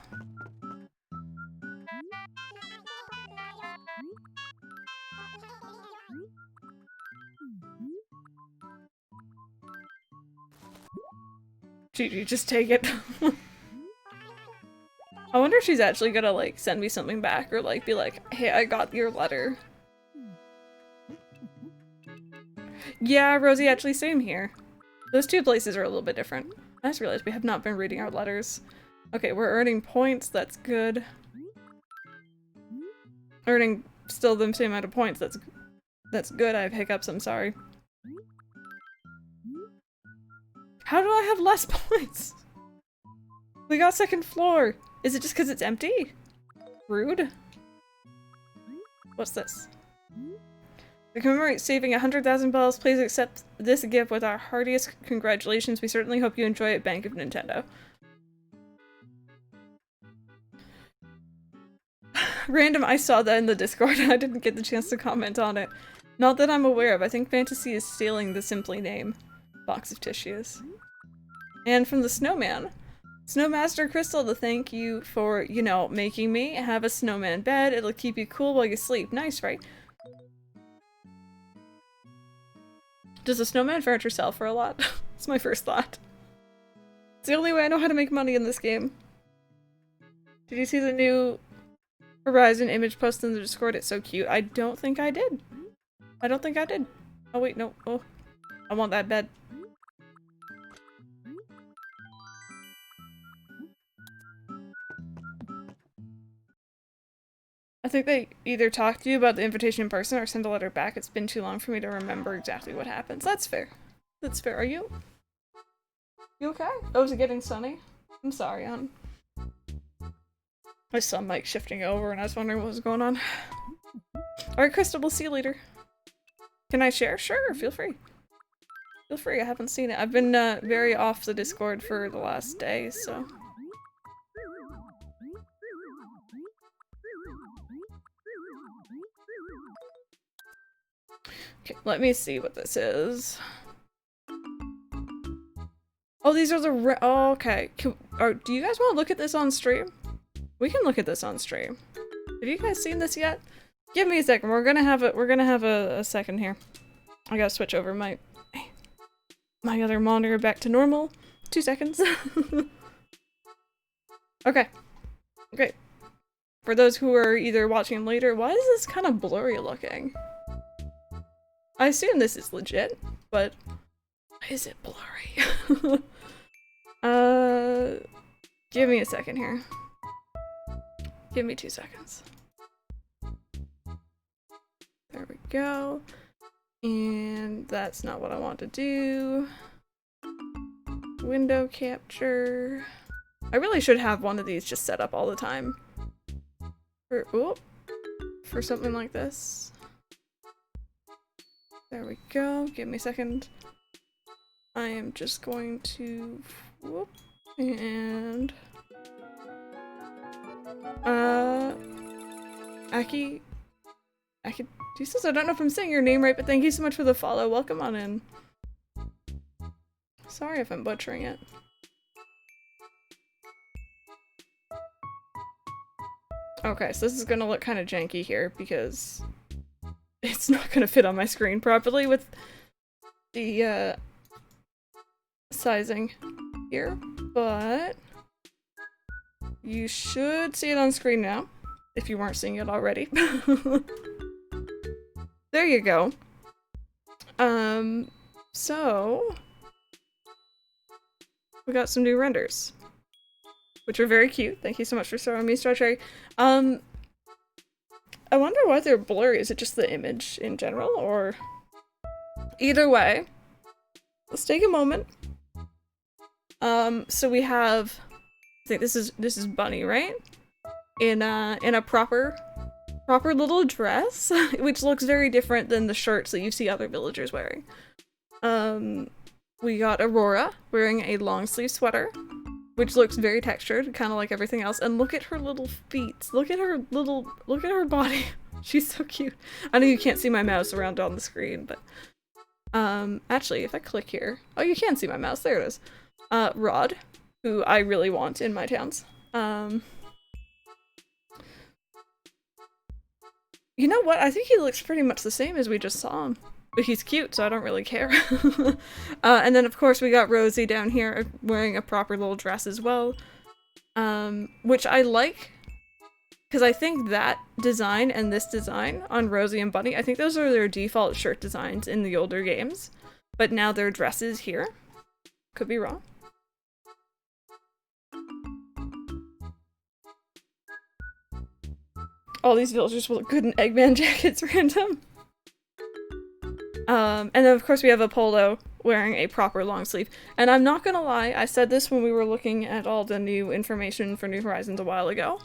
Gigi, just take it. I wonder if she's actually gonna, like, send me something back or, like, be like, hey, I got your letter. Yeah, Rosie, actually, same here. Those two places are a little bit different. I just realized we have not been reading our letters. Okay, we're earning points, that's good. Earning still the same amount of points, that's good. I have hiccups, I'm sorry. How do I have less points? We got second floor. Is it just because it's empty? Rude. What's this? To commemorate saving 100,000 bells, please accept this gift with our heartiest congratulations. We certainly hope you enjoy it, Bank of Nintendo. Random, I saw that in the Discord. I didn't get the chance to comment on it. Not that I'm aware of. I think Fantasy is stealing the Simply name. Box of tissues. And from the snowman. Snowmaster Crystal to thank you for, you know, making me have a snowman bed. It'll keep you cool while you sleep. Nice, right? Does the snowman furniture sell for a lot? That's my first thought. It's the only way I know how to make money in this game. Did you see the new Horizon image post in the Discord? It's so cute. I don't think I did. I don't think I did. Oh wait, no. Oh, I want that bed. I think they either talk to you about the invitation in person or send a letter back. It's been too long for me to remember exactly what happens. That's fair. That's fair. Are you? You okay? Oh, is it getting sunny? I'm sorry, hon. I saw Mike shifting over and I was wondering what was going on. Alright, Crystal, we'll see you later. Can I share? Sure, feel free. Feel free, I haven't seen it. I've been very off the Discord for the last day, so... Okay, let me see what this is. Oh, these are the oh, okay. Do you guys want to look at this on stream? We can look at this on stream. Have you guys seen this yet? Give me a second. We're gonna have a second here. I gotta switch over my other monitor back to normal. 2 seconds. Okay. Great. For those who are either watching later, why is this kind of blurry looking? I assume this is legit, but why is it blurry? Give me a second here. Give me 2 seconds. There we go. And that's not what I want to do. Window capture. I really should have one of these just set up all the time. For something like this. There we go. Give me a second. I am just going to whoop and Aki Jesus, I don't know if I'm saying your name right, but thank you so much for the follow. Welcome on in. Sorry if I'm butchering it. Okay, so this is gonna look kind of janky here because it's not gonna fit on my screen properly with the sizing here, but you should see it on screen now if you weren't seeing it already. There you go. So we got some new renders, which are very cute. Thank you so much for showing me, Strawberry. I wonder why they're blurry. Is it just the image in general, or either way? Let's take a moment. So we have, I think this is Bunny, right? In a proper little dress, which looks very different than the shirts that you see other villagers wearing. We got Aurora wearing a long sleeve sweater, which looks very textured, kind of like everything else. And look at her little feet. Look at her body. She's so cute. I know you can't see my mouse around on the screen, but actually, if I click here, oh, you can see my mouse. There it is. Rod, who I really want in my towns. You know what? I think he looks pretty much the same as we just saw him. But he's cute, so I don't really care. And then, of course, we got Rosie down here wearing a proper little dress as well. Which I like, because I think that design and this design on Rosie and Bunny, I think those are their default shirt designs in the older games. But now their dresses here. Could be wrong. All these villagers will look good in Eggman jackets, random. And then of course we have Apollo wearing a proper long sleeve. And I'm not gonna lie, I said this when we were looking at all the new information for New Horizons a while ago.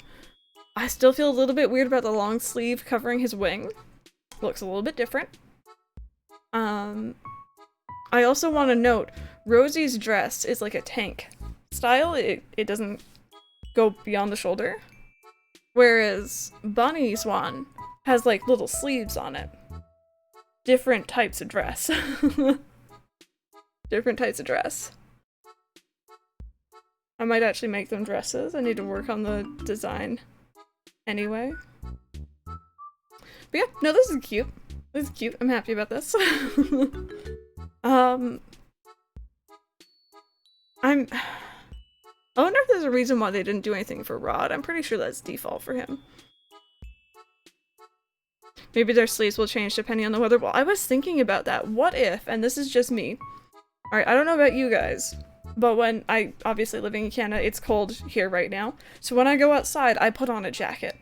I still feel a little bit weird about the long sleeve covering his wing. Looks a little bit different. I also want to note, Rosie's dress is like a tank style. It doesn't go beyond the shoulder. Whereas Bunny's one has like little sleeves on it. Different types of dress. Different types of dress. I might actually make them dresses. I need to work on the design anyway. But yeah, no, this is cute. This is cute. I'm happy about this. I wonder if there's a reason why they didn't do anything for Rod. I'm pretty sure that's default for him. Maybe their sleeves will change depending on the weather. Well, I was thinking about that. What if, and this is just me. Alright, I don't know about you guys, but when I obviously living in Canada, it's cold here right now. So when I go outside, I put on a jacket.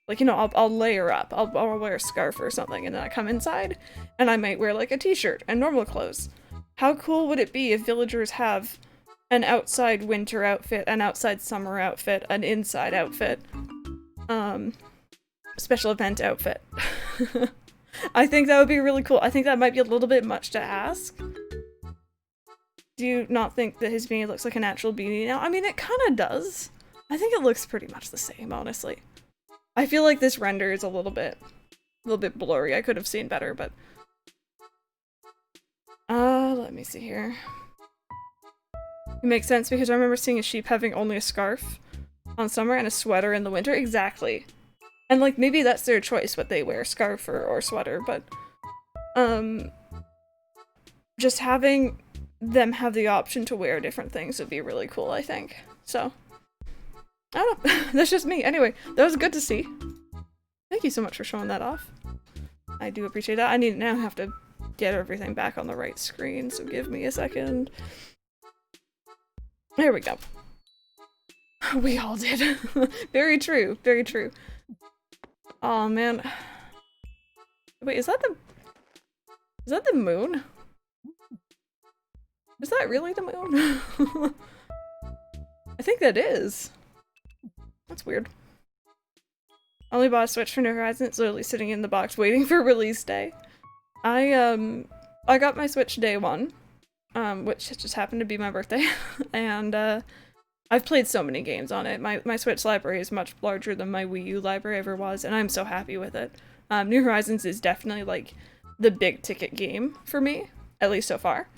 Like, you know, I'll layer up. I'll wear a scarf or something, and then I come inside, and I might wear like a t-shirt and normal clothes. How cool would it be if villagers have an outside winter outfit, an outside summer outfit, an inside outfit, special event outfit. I think that would be really cool. I think that might be a little bit much to ask. Do you not think that his beanie looks like a natural beanie now? I mean, it kind of does. I think it looks pretty much the same, honestly. I feel like this render is a little bit blurry. I could have seen better, but let me see here. It makes sense because I remember seeing a sheep having only a scarf on summer and a sweater in the winter. Exactly. And like maybe that's their choice what they wear, scarf or sweater, but just having them have the option to wear different things would be really cool, I think. So I don't know. That's just me. Anyway, that was good to see. Thank you so much for showing that off. I do appreciate that. I now have to get everything back on the right screen, so give me a second. There we go. We all did. Very true. Very true. Oh man. Wait, is that the moon? Is that really the moon? I think that is. That's weird. Only bought a Switch for New Horizons. It's literally sitting in the box waiting for release day. I got my Switch day one, which just happened to be my birthday, and I've played so many games on it. My Switch library is much larger than my Wii U library ever was, and I'm so happy with it. New Horizons is definitely like the big ticket game for me, at least so far.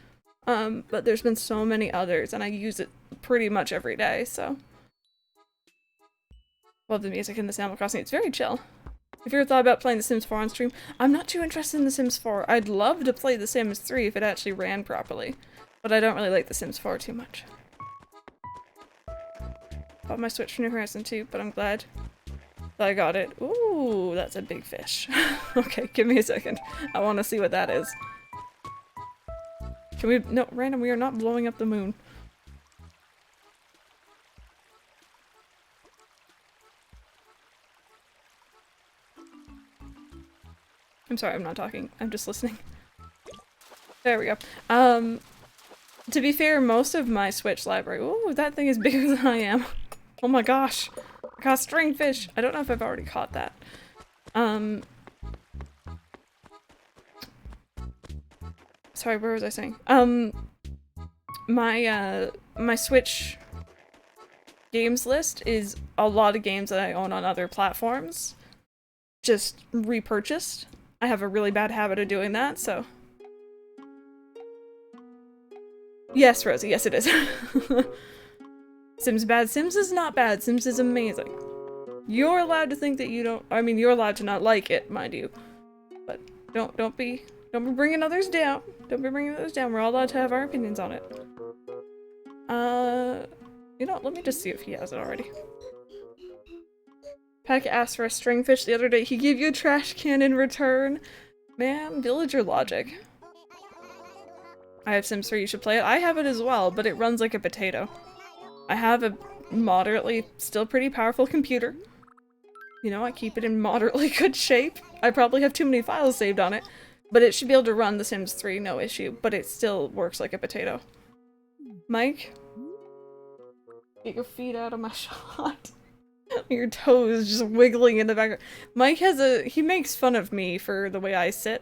But there's been so many others, and I use it pretty much every day, so. Love the music in this Animal Crossing. It's very chill. If you ever thought about playing The Sims 4 on stream, I'm not too interested in The Sims 4. I'd love to play The Sims 3 if it actually ran properly, but I don't really like The Sims 4 too much. Bought my Switch for New Horizon too, but I'm glad that I got it. Ooh, that's a big fish. Okay, give me a second. I want to see what that is. Can we— no, random, we are not blowing up the moon. I'm sorry, I'm not talking. I'm just listening. There we go. To be fair, most of my Switch library— ooh, that thing is bigger than I am. Oh my gosh. I caught stringfish. I don't know if I've already caught that. Sorry, where was I saying? My Switch games list is a lot of games that I own on other platforms. Just repurchased. I have a really bad habit of doing that, so. Yes, Rosie, yes it is. Sims bad. Sims is not bad. Sims is amazing. You're allowed to think that you don't— I mean, you're allowed to not like it, mind you. But don't be bringing others down. Don't be bringing others down. We're all allowed to have our opinions on it. You know, let me just see if he has it already. Peck asked for a stringfish the other day. He gave you a trash can in return. Man, villager logic. I have Sims 3, you should play it. I have it as well, but it runs like a potato. I have a moderately, still pretty powerful computer. You know, I keep it in moderately good shape. I probably have too many files saved on it, but it should be able to run The Sims 3, no issue, but it still works like a potato. Mike? Get your feet out of my shot. Your toes just wiggling in the background. Mike has he makes fun of me for the way I sit.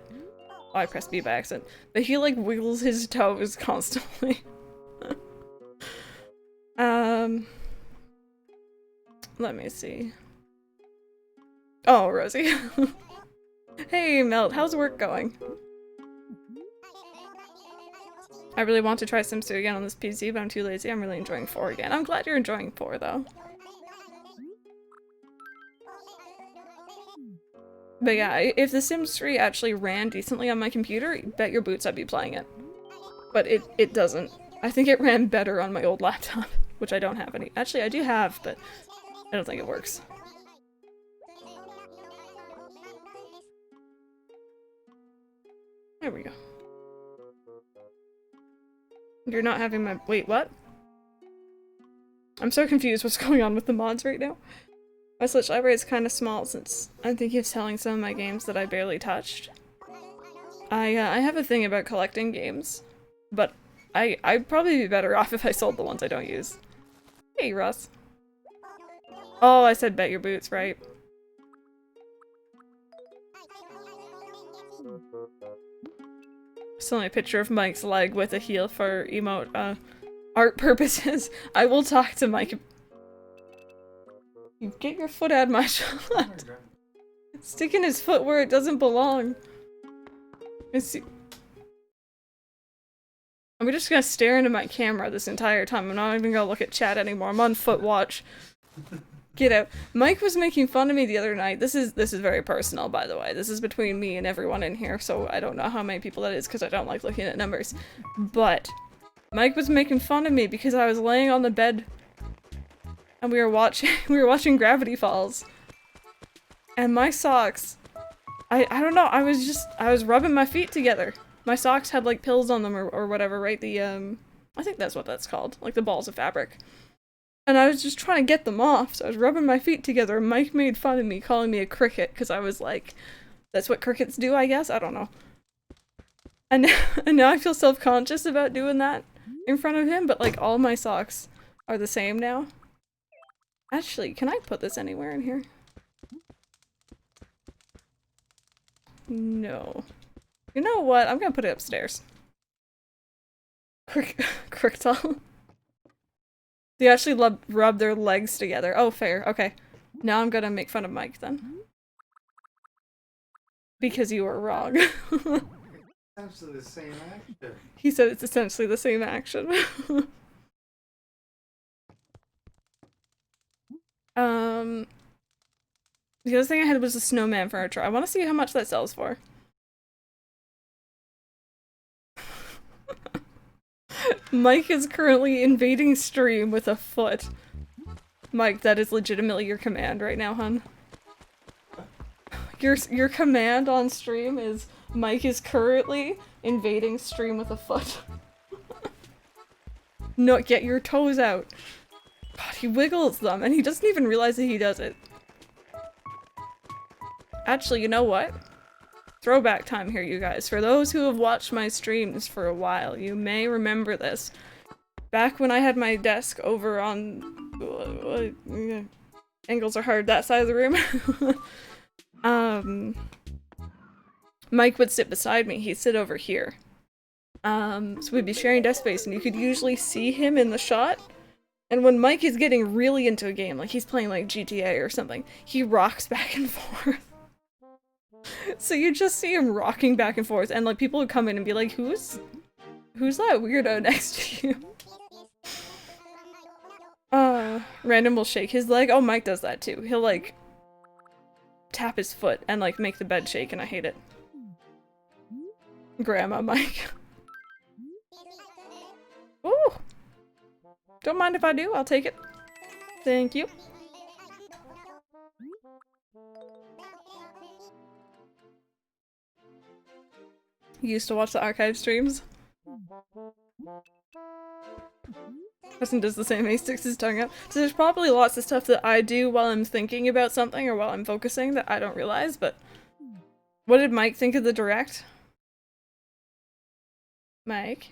Oh, I pressed B by accident. But he like wiggles his toes constantly. Let me see. Oh, Rosie. Hey, Melt, how's work going? I really want to try Sims 2 again on this PC, but I'm too lazy. I'm really enjoying 4 again. I'm glad you're enjoying 4, though. But yeah, if The Sims 3 actually ran decently on my computer, bet your boots I'd be playing it. But it doesn't. I think it ran better on my old laptop, which I don't have any. Actually, I do have, but I don't think it works. There we go. You're not having my— wait, what? I'm so confused what's going on with the mods right now. My Switch library is kind of small since I'm thinking of selling some of my games that I barely touched. I have a thing about collecting games, but I'd probably be better off if I sold the ones I don't use. Hey, Russ. Oh, I said bet your boots, right? It's only a picture of Mike's leg with a heel for emote, art purposes. I will talk to Mike. You get your foot out of my shot. It's sticking his foot where it doesn't belong. I'm just gonna stare into my camera this entire time. I'm not even gonna look at chat anymore. I'm on foot watch. Get out. Mike was making fun of me the other night. This is very personal, by the way. This is between me and everyone in here, so I don't know how many people that is because I don't like looking at numbers. But Mike was making fun of me because I was laying on the bed and we were watching Gravity Falls. And my socks, I don't know, I was rubbing my feet together. My socks had like pills on them or whatever, right? The I think that's what that's called, like the balls of fabric. And I was just trying to get them off, so I was rubbing my feet together, and Mike made fun of me, calling me a cricket, because I was like, that's what crickets do, I guess? I don't know. And now I feel self-conscious about doing that in front of him, but like all my socks are the same now. Actually, can I put this anywhere in here? No. You know what? I'm gonna put it upstairs. Cricktal. They actually rub their legs together. Oh, fair. Okay. Now I'm gonna make fun of Mike then. Because you were wrong. Essentially the same action. He said it's essentially the same action. The other thing I had was a snowman furniture. I want to see how much that sells for. Mike is currently invading stream with a foot. Mike, that is legitimately your command right now, hun. Your command on stream is Mike is currently invading stream with a foot. No, get your toes out. God, he wiggles them and he doesn't even realize that he does it. Actually, you know what? Throwback time here, you guys. For those who have watched my streams for a while, you may remember this. Back when I had my desk over on... angles are hard, that side of the room. Mike would sit beside me. He'd sit over here. So we'd be sharing desk space, and you could usually see him in the shot. And when Mike is getting really into a game, like he's playing like GTA or something, he rocks back and forth. So you just see him rocking back and forth, and like people would come in and be like, who's that weirdo next to you? Random will shake his leg. Oh, Mike does that too. He'll like tap his foot and like make the bed shake, and I hate it. Grandma Mike. Ooh! Don't mind if I do, I'll take it. Thank you. You used to watch the archive streams? Person does the same, he sticks his tongue out. So there's probably lots of stuff that I do while I'm thinking about something or while I'm focusing that I don't realize, but... What did Mike think of the direct? Mike?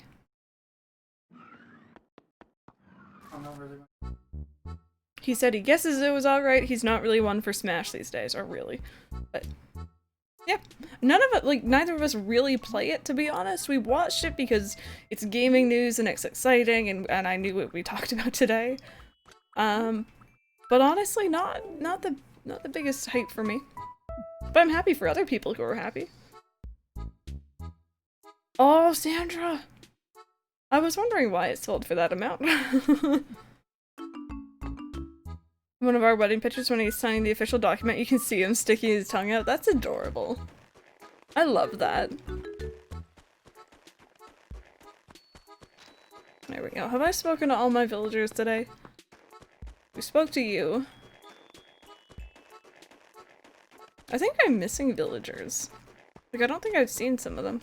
He said he guesses it was alright, he's not really one for Smash these days, or really. But... yeah, none of it, like, neither of us really play it, to be honest. We watched it because it's gaming news and it's exciting, and I knew what we talked about today. But honestly, not the biggest hype for me. But I'm happy for other people who are happy. Oh, Sandra! I was wondering why it sold for that amount. One of our wedding pictures when he's signing the official document, you can see him sticking his tongue out. That's adorable. I love that. There we go. Have I spoken to all my villagers today? We spoke to you. I think I'm missing villagers. Like, I don't think I've seen some of them.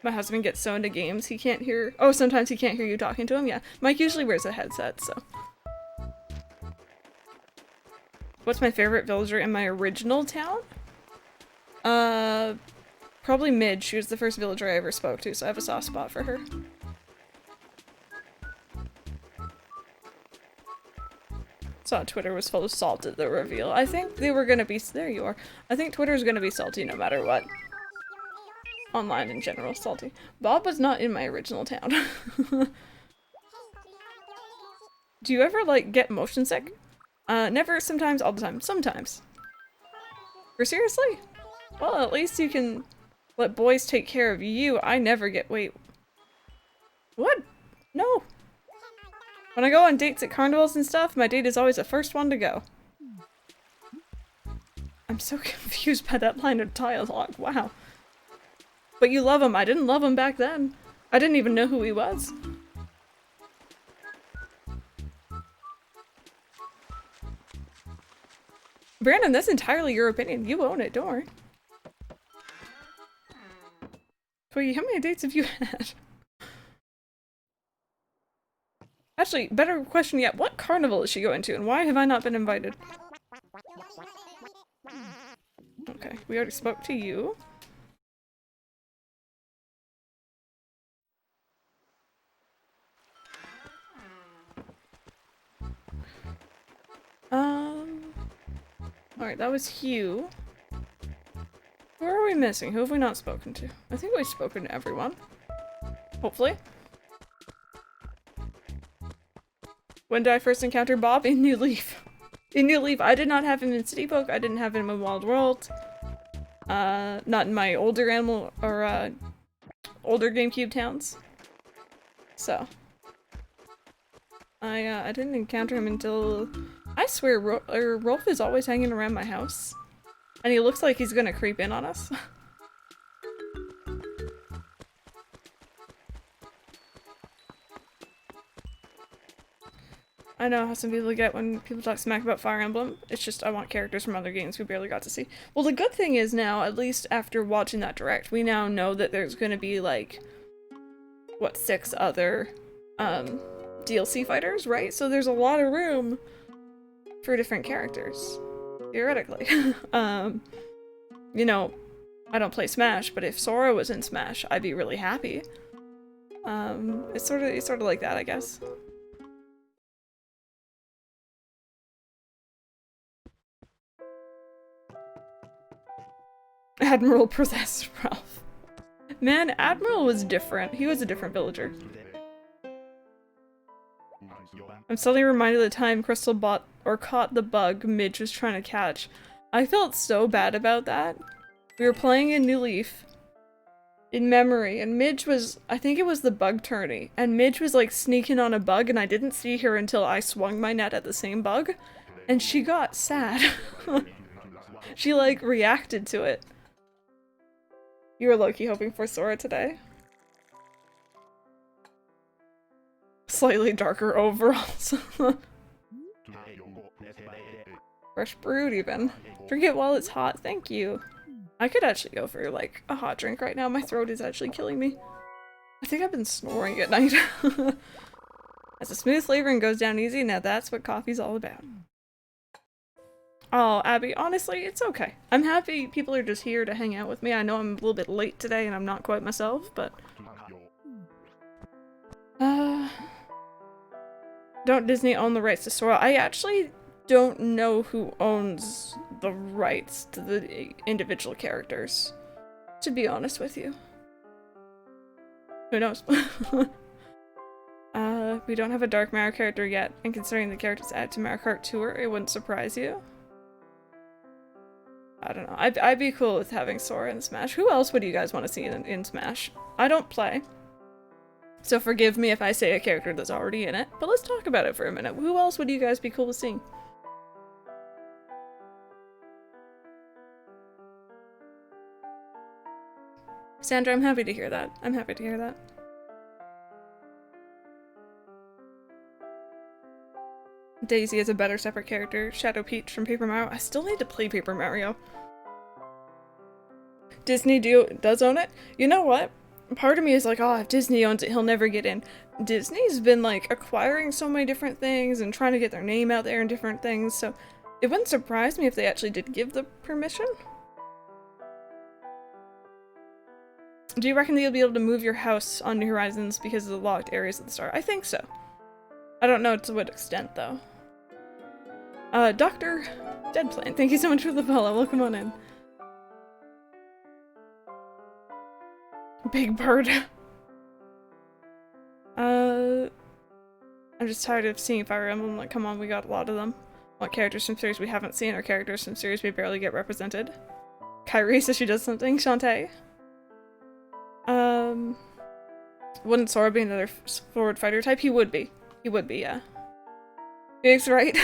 My husband gets so into games, he can't hear- oh, sometimes he can't hear you talking to him? Yeah. Mike usually wears a headset, so. What's my favorite villager in my original town? Probably Midge. She was the first villager I ever spoke to, so I have a soft spot for her. Saw Twitter was full of salt at the reveal. I think they were gonna be- there you are. I think Twitter's gonna be salty no matter what. Online in general, salty. Bob was not in my original town. Do you ever, like, get motion sick? Never, sometimes, all the time. Sometimes. For seriously? Well, at least you can let boys take care of you. I never get- wait. What? No. When I go on dates at carnivals and stuff, my date is always the first one to go. I'm so confused by that line of dialogue. Wow. But you love him. I didn't love him back then. I didn't even know who he was. Brandon, that's entirely your opinion. You own it, don't worry. Twiggy, how many dates have you had? Actually, better question yet, what carnival is she going to and why have I not been invited? Okay, we already spoke to you. Alright, that was Hugh. Who are we missing? Who have we not spoken to? I think we've spoken to everyone. Hopefully. When did I first encounter Bob? In New Leaf. In New Leaf, I did not have him in City Folk. I didn't have him in Wild World. Not in my older animal or older GameCube towns. So I didn't encounter him until I swear Rolf is always hanging around my house, and he looks like he's gonna creep in on us. I know how some people get when people talk smack about Fire Emblem. It's just I want characters from other games we barely got to see. Well, the good thing is now, at least after watching that direct, we now know that there's gonna be like, what, 6 other DLC fighters, right? So there's a lot of room for different characters, theoretically. You know, I don't play Smash, but if Sora was in Smash, I'd be really happy. It's sort of like that, I guess. Admiral possessed Ralph. Man, Admiral was different. He was a different villager. I'm suddenly reminded of the time Crystal bought or caught the bug Midge was trying to catch. I felt so bad about that. We were playing in New Leaf in memory, and Midge was, I think it was the bug tourney, and Midge was like sneaking on a bug, and I didn't see her until I swung my net at the same bug, and she got sad. She like reacted to it. You were low-key hoping for Sora today. Slightly darker overalls. Fresh brewed even. Drink it while it's hot, thank you. I could actually go for like a hot drink right now. My throat is actually killing me. I think I've been snoring at night. As a smooth flavor and goes down easy, now that's what coffee's all about. Oh, Abby, honestly, it's okay. I'm happy people are just here to hang out with me. I know I'm a little bit late today and I'm not quite myself, but... Don't Disney own the rights to Sora? I actually don't know who owns the rights to the individual characters, to be honest with you. Who knows? We don't have a Dark Mario character yet, and considering the characters added to Mario Kart Tour, it wouldn't surprise you. I don't know. I'd be cool with having Sora in Smash. Who else would you guys want to see in Smash? I don't play, so forgive me if I say a character that's already in it, but let's talk about it for a minute. Who else would you guys be cool with seeing? Sandra, I'm happy to hear that. I'm happy to hear that. Daisy is a better separate character. Shadow Peach from Paper Mario. I still need to play Paper Mario. Disney does own it? You know what? Part of me is like, oh, if Disney owns it, he'll never get in. Disney's been like acquiring so many different things and trying to get their name out there and different things, so it wouldn't surprise me if they actually did give the permission. Do you reckon that you'll be able to move your house on New Horizons because of the locked areas at the start? I think so. I don't know to what extent, though. Dr. Deadplant, thank you so much for the follow. Welcome on in. Big Bird. I'm just tired of seeing Fire Emblem. Like, come on, we got a lot of them. Want characters from series we haven't seen, or characters from series we barely get represented. Kyrie says she does something. Shantae. Wouldn't Sora be another forward fighter type? He would be. He would be, yeah. Phoenix Wright.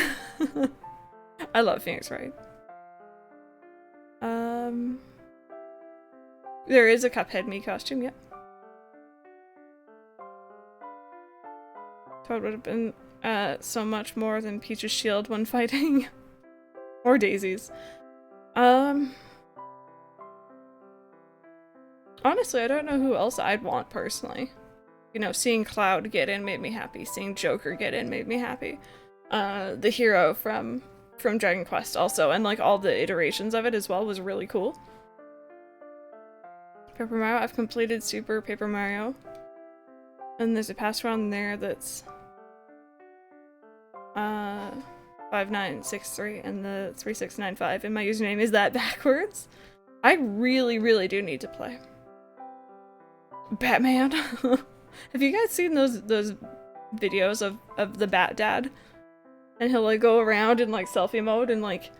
I love Phoenix Wright. There is a Cuphead me costume, yep. Toad would have been so much more than Peach's shield when fighting. Or Daisy's. Honestly, I don't know who else I'd want personally. You know, seeing Cloud get in made me happy. Seeing Joker get in made me happy. The hero from Dragon Quest also, and like all the iterations of it as well was really cool. Paper Mario, I've completed Super Paper Mario. And there's a pass round there that's 5963 and the 3695, and my username is that backwards. I really, really do need to play Batman. Have you guys seen those videos of the Bat Dad? And he'll like go around in like selfie mode and like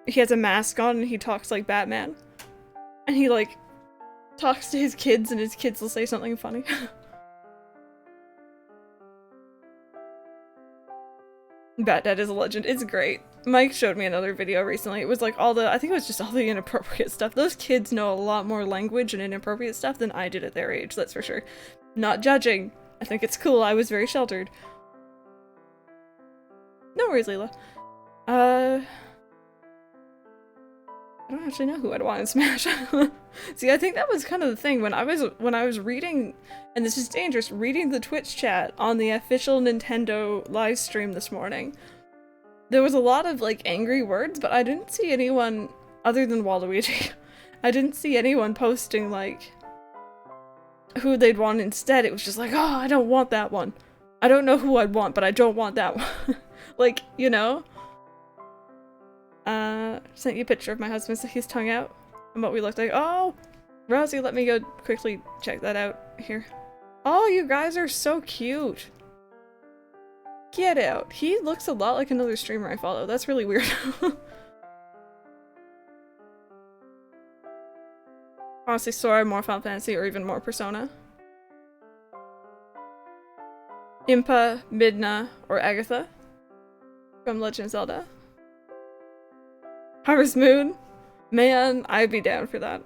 he has a mask on and he talks like Batman. And he like talks to his kids and his kids will say something funny. Bat Dad is a legend. It's great. Mike showed me another video recently. It was like I think it was just all the inappropriate stuff. Those kids know a lot more language and inappropriate stuff than I did at their age, that's for sure. Not judging. I think it's cool. I was very sheltered. No worries, Leela. I don't actually know who I'd want in Smash. See, I think that was kind of the thing when I was reading, and this is dangerous, reading the Twitch chat on the official Nintendo live stream this morning. There was a lot of like angry words, but I didn't see anyone other than Waluigi. I didn't see anyone posting like who they'd want instead. It was just like, oh, I don't want that one. I don't know who I'd want, but I don't want that one. Like, you know? Sent you a picture of my husband with his tongue out and what we looked like. Oh, Rosie, let me go quickly check that out here. Oh, you guys are so cute. Get out. He looks a lot like another streamer I follow. That's really weird. Honestly, Sora, more Final Fantasy, or even more Persona. Impa, Midna, or Agatha from Legend of Zelda. Harvest Moon? Man, I'd be down for that.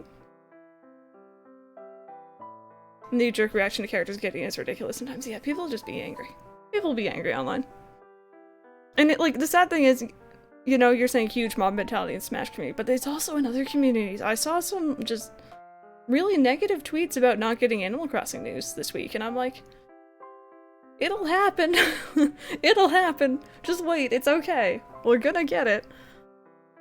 Knee-jerk reaction to characters getting is ridiculous sometimes. Yeah, people just be angry. People be angry online. And it, like, the sad thing is, you know, you're saying huge mob mentality in Smash community, but there's also in other communities. I saw some just really negative tweets about not getting Animal Crossing news this week, and I'm like, it'll happen. It'll happen. Just wait, it's okay. We're gonna get it.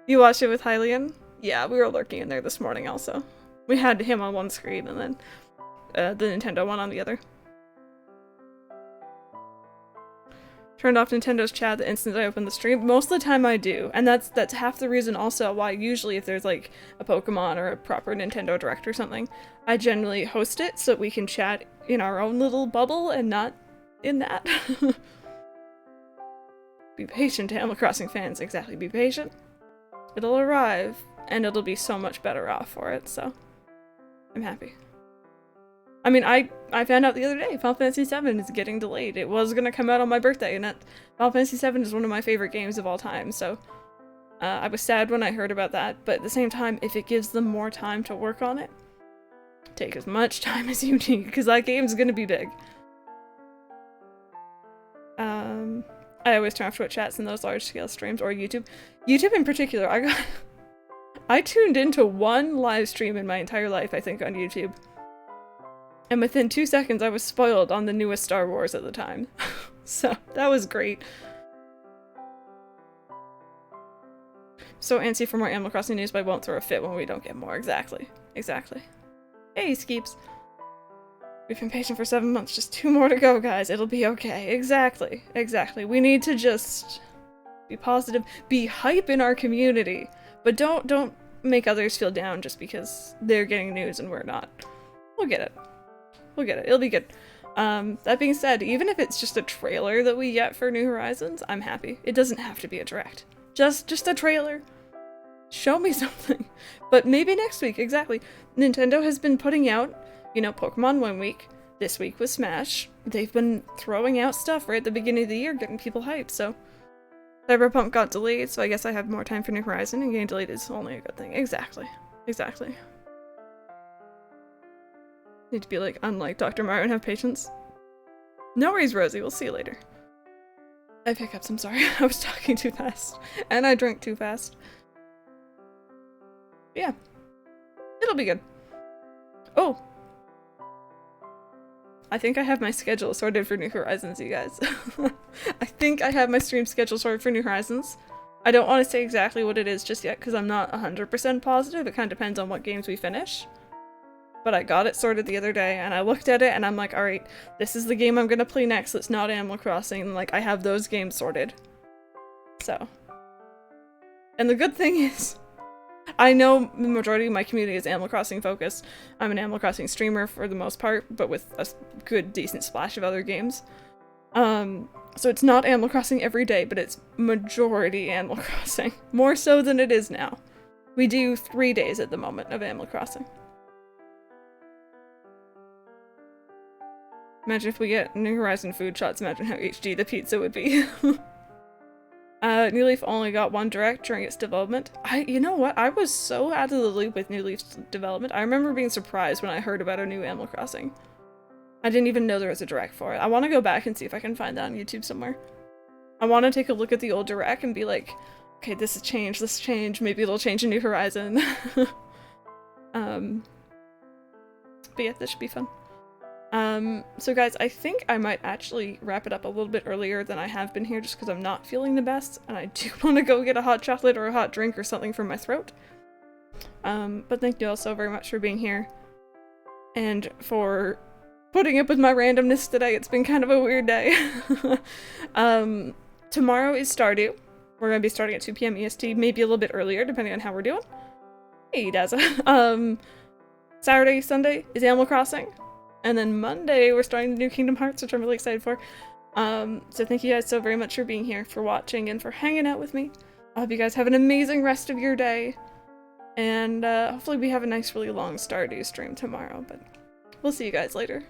You watched it with Hylian? Yeah, we were lurking in there this morning also. We had him on one screen and then the Nintendo one on the other. Turned off Nintendo's chat the instant I opened the stream. Most of the time I do, and that's half the reason also why usually if there's like a Pokemon or a proper Nintendo Direct or something, I generally host it so we can chat in our own little bubble and not in that. Be patient, Animal Crossing fans. Exactly, be patient. It'll arrive, and it'll be so much better off for it, so I'm happy. I mean, I found out the other day, Final Fantasy VII is getting delayed. It was gonna come out on my birthday, and Final Fantasy VII is one of my favorite games of all time, so I was sad when I heard about that, but at the same time, if it gives them more time to work on it, take as much time as you need, because that game's gonna be big. I always turn off Twitch chats in those large-scale streams, or YouTube. YouTube in particular, I tuned into one live stream in my entire life, I think, on YouTube. And within 2 seconds, I was spoiled on the newest Star Wars at the time. So, that was great. So antsy for more Animal Crossing news, but I won't throw a fit when we don't get more. Exactly. Exactly. Hey, Skeeps. We've been patient for 7 months. Just 2 more to go, guys. It'll be okay. Exactly. Exactly. We need to just be positive. Be hype in our community. But don't make others feel down just because they're getting news and we're not. We'll get it. We'll get it. It'll be good. That being said, even if it's just a trailer that we get for New Horizons, I'm happy. It doesn't have to be a direct. Just a trailer. Show me something. But maybe next week, exactly. Nintendo has been putting out, you know, Pokemon 1 week. This week was Smash. They've been throwing out stuff right at the beginning of the year, getting people hyped, so... Cyberpunk got delayed, so I guess I have more time for New Horizon, and getting delayed is only a good thing. Exactly. Exactly. Need to be like, unlike Dr. Mario and have patience. No worries, Rosie. We'll see you later. I have hiccups, I'm sorry. I was talking too fast. And I drank too fast. Yeah. It'll be good. Oh! I think I have my schedule sorted for New Horizons, you guys. I think I have my stream schedule sorted for New Horizons. I don't want to say exactly what it is just yet because I'm not 100% positive. It kind of depends on what games we finish. But I got it sorted the other day and I looked at it and I'm like, alright, this is the game I'm gonna play next that's not Animal Crossing. And like, I have those games sorted. So. And the good thing is, I know the majority of my community is Animal Crossing focused. I'm an Animal Crossing streamer for the most part, but with a good, decent splash of other games. So it's not Animal Crossing every day, but it's majority Animal Crossing. More so than it is now. We do 3 days at the moment of Animal Crossing. Imagine if we get New Horizon food shots, imagine how HD the pizza would be. New Leaf only got 1 direct during its development. You know what? I was so out of the loop with New Leaf's development. I remember being surprised when I heard about a new Animal Crossing. I didn't even know there was a direct for it. I want to go back and see if I can find that on YouTube somewhere. I want to take a look at the old direct and be like, okay, this has changed, this changed, maybe it'll change in New Horizon. But yeah, this should be fun. So guys, I think I might actually wrap it up a little bit earlier than I have been here just because I'm not feeling the best and I do want to go get a hot chocolate or a hot drink or something for my throat. But thank you all so very much for being here and for putting up with my randomness today. It's been kind of a weird day. Tomorrow is Stardew. We're going to be starting at 2 PM EST, maybe a little bit earlier depending on how we're doing. Hey, Daza. Saturday, Sunday is Animal Crossing. And then Monday, we're starting the new Kingdom Hearts, which I'm really excited for. So thank you guys so very much for being here, for watching, and for hanging out with me. I hope you guys have an amazing rest of your day. And hopefully we have a nice, really long Stardew stream tomorrow, but we'll see you guys later.